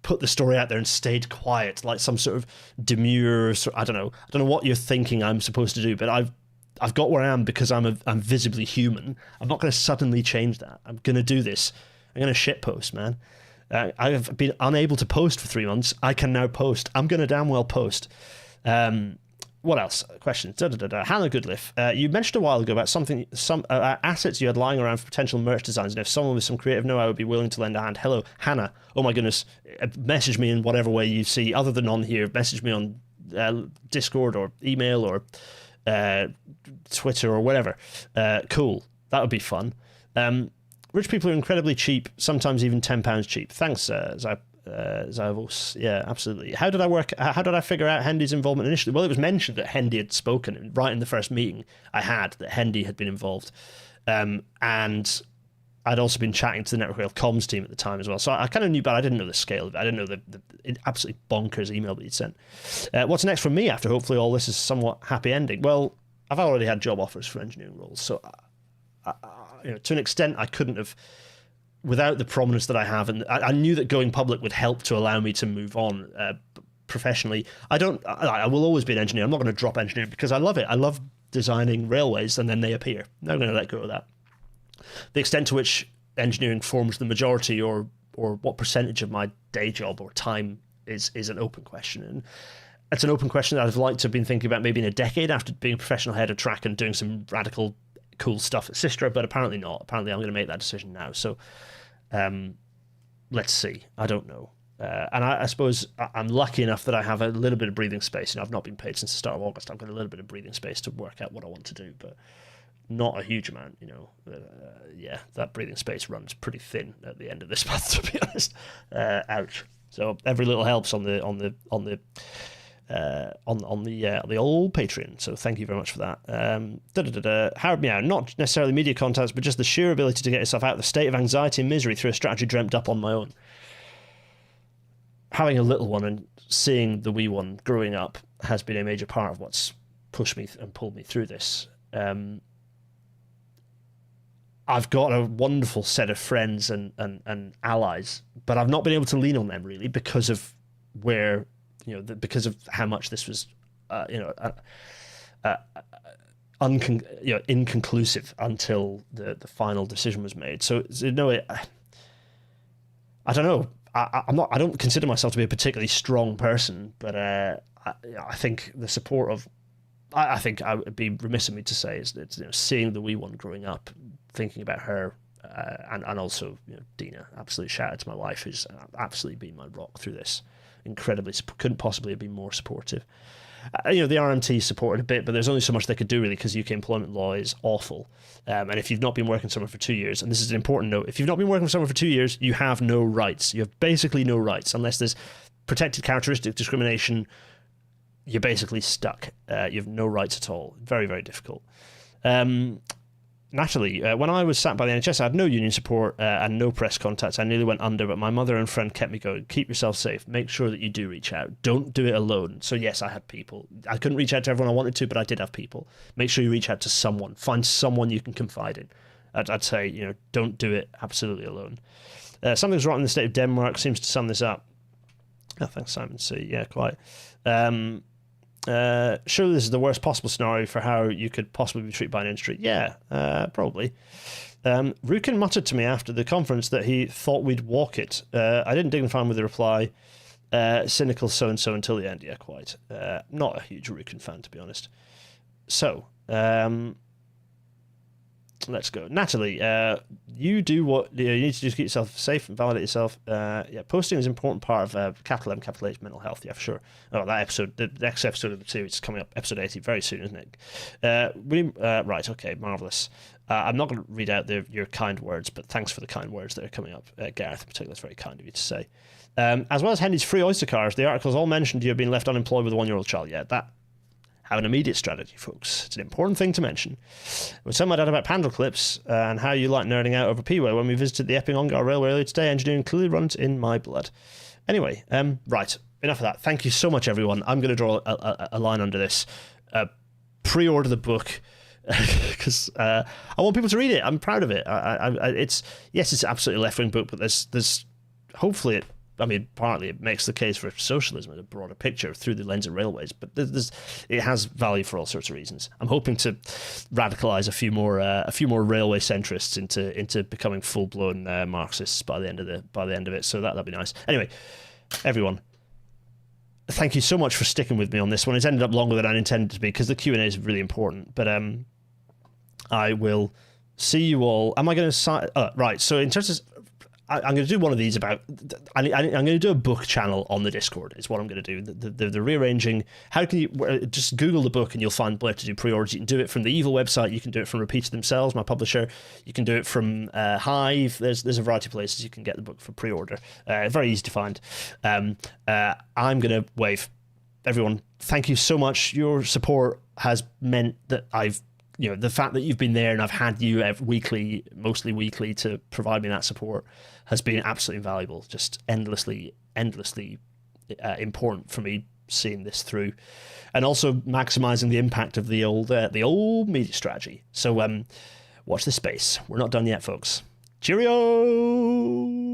put the story out there and stayed quiet like some sort of demure. I don't know what you're thinking I'm supposed to do, but I've got where I am because I'm visibly human. I'm not going to suddenly change that. I'm going to do this. I'm going to shitpost, man. I've been unable to post for 3 months. I can now post. I'm going to damn well post. What else? Questions. Hannah Goodliff. You mentioned a while ago about some assets you had lying around for potential merch designs, and if someone with some creative know-how would be willing to lend a hand. Hello, Hannah. Oh my goodness. Message me in whatever way you see, other than on here. Message me on Discord or email or Twitter or whatever. Cool. That would be fun. Rich people are incredibly cheap, sometimes even £10 cheap. Thanks, Zavos. Yeah, absolutely. How did I figure out Hendy's involvement initially? Well, it was mentioned that Hendy had spoken right in the first meeting I had, that Hendy had been involved. And I'd also been chatting to the Network Rail comms team at the time as well. So I kind of knew, but I didn't know the scale of it. I didn't know the absolutely bonkers email that he'd sent. What's next for me after hopefully all this is somewhat happy ending? Well, I've already had job offers for engineering roles, so to an extent, I couldn't have, without the prominence that I have, and I knew that going public would help to allow me to move on professionally. I will always be an engineer. I'm not going to drop engineering because I love it. I love designing railways, and then they appear. I'm not going to let go of that. The extent to which engineering forms the majority, or what percentage of my day job or time is an open question, and it's an open question that I'd like to have been thinking about maybe in a decade after being a professional head of track and doing some radical cool stuff at Sistra, but apparently not. Apparently I'm going to make that decision now. So let's see. I don't know. And I suppose I'm lucky enough that I have a little bit of breathing space. I've not been paid since the start of August. I've got a little bit of breathing space to work out what I want to do, but not a huge amount, yeah, that breathing space runs pretty thin at the end of this month, to be honest. Ouch. So every little helps on the old Patreon, so thank you very much for that. Howard Meow, not necessarily media contacts, but just the sheer ability to get yourself out of the state of anxiety and misery through a strategy dreamt up on my own. Having a little one and seeing the wee one growing up has been a major part of what's pushed me and pulled me through this. I've got a wonderful set of friends and allies, but I've not been able to lean on them really because of where, because of how much this was, inconclusive until the final decision was made. So I don't know. I don't consider myself to be a particularly strong person, but I think the support of, I think I would be remiss of me to say is that seeing the wee one growing up, thinking about her, and also Dina, absolute shout out to my wife who's absolutely been my rock through this. Incredibly, couldn't possibly have been more supportive. The RMT supported a bit, but there's only so much they could do really because UK employment law is awful. And if you've not been working somewhere for 2 years, and this is an important note, if you've not been working somewhere for 2 years, you have no rights. You have basically no rights unless there's protected characteristic discrimination. You're basically stuck. You have no rights at all. Very, very difficult. Natalie, when I was sat by the NHS, I had no union support and no press contacts. I nearly went under, but my mother and friend kept me going. Keep yourself safe. Make sure that you do reach out. Don't do it alone. So yes, I had people. I couldn't reach out to everyone I wanted to, but I did have people. Make sure you reach out to someone. Find someone you can confide in. I'd say, don't do it absolutely alone. Something's wrong in the state of Denmark seems to sum this up. Oh, thanks, Simon C. Yeah, quite. Surely this is the worst possible scenario for how you could possibly be treated by an industry. Yeah, probably. Rukin muttered to me after the conference that he thought we'd walk it. I didn't dignify him with a reply. Cynical so-and-so until the end. Yeah, quite. Not a huge Rukin fan, to be honest. So, let's go. Natalie, you do what you need to do to keep yourself safe and validate yourself. Posting is an important part of capital M, capital H mental health. Yeah, for sure. Oh, that episode, the next episode of the series is coming up, episode 80, very soon, isn't it? Right, okay, marvellous. I'm not going to read out your kind words, but thanks for the kind words that are coming up. Gareth, in particular, it's very kind of you to say. As well as Hendy's free Oyster cars, the articles all mentioned you have been left unemployed with a 1-year-old child. Yeah, that. Have an immediate strategy, folks. It's an important thing to mention. We told my dad about Pandle clips and how you like nerding out over P-Way. When we visited the Epping Ongar Railway earlier today, engineering clearly runs in my blood. Anyway, right, enough of that. Thank you so much, everyone. I'm going to draw a line under this. Pre-order the book because I want people to read it. I'm proud of it. It's an absolutely left-wing book, but there's hopefully partly it makes the case for socialism in a broader picture through the lens of railways, but it has value for all sorts of reasons. I'm hoping to radicalise a few more railway centrists into becoming full-blown Marxists by the end of it. So that'll be nice. Anyway, everyone, thank you so much for sticking with me on this one. It's ended up longer than I intended to be because the Q&A is really important. But I will see you all. Am I going to right? So in terms of I'm going to do one of these about. I'm going to do a book channel on the Discord. Is what I'm going to do. The rearranging. How can you just Google the book and you'll find where to do pre-orders. You can do it from the Evil website. You can do it from Repeater themselves, my publisher. You can do it from Hive. There's a variety of places you can get the book for pre-order. Very easy to find. I'm going to wave. Everyone, thank you so much. Your support has meant that I've. The fact that you've been there and I've had you mostly weekly, to provide me that support has been absolutely invaluable. Just endlessly important for me seeing this through, and also maximising the impact of the old media strategy. So watch this space. We're not done yet, folks. Cheerio!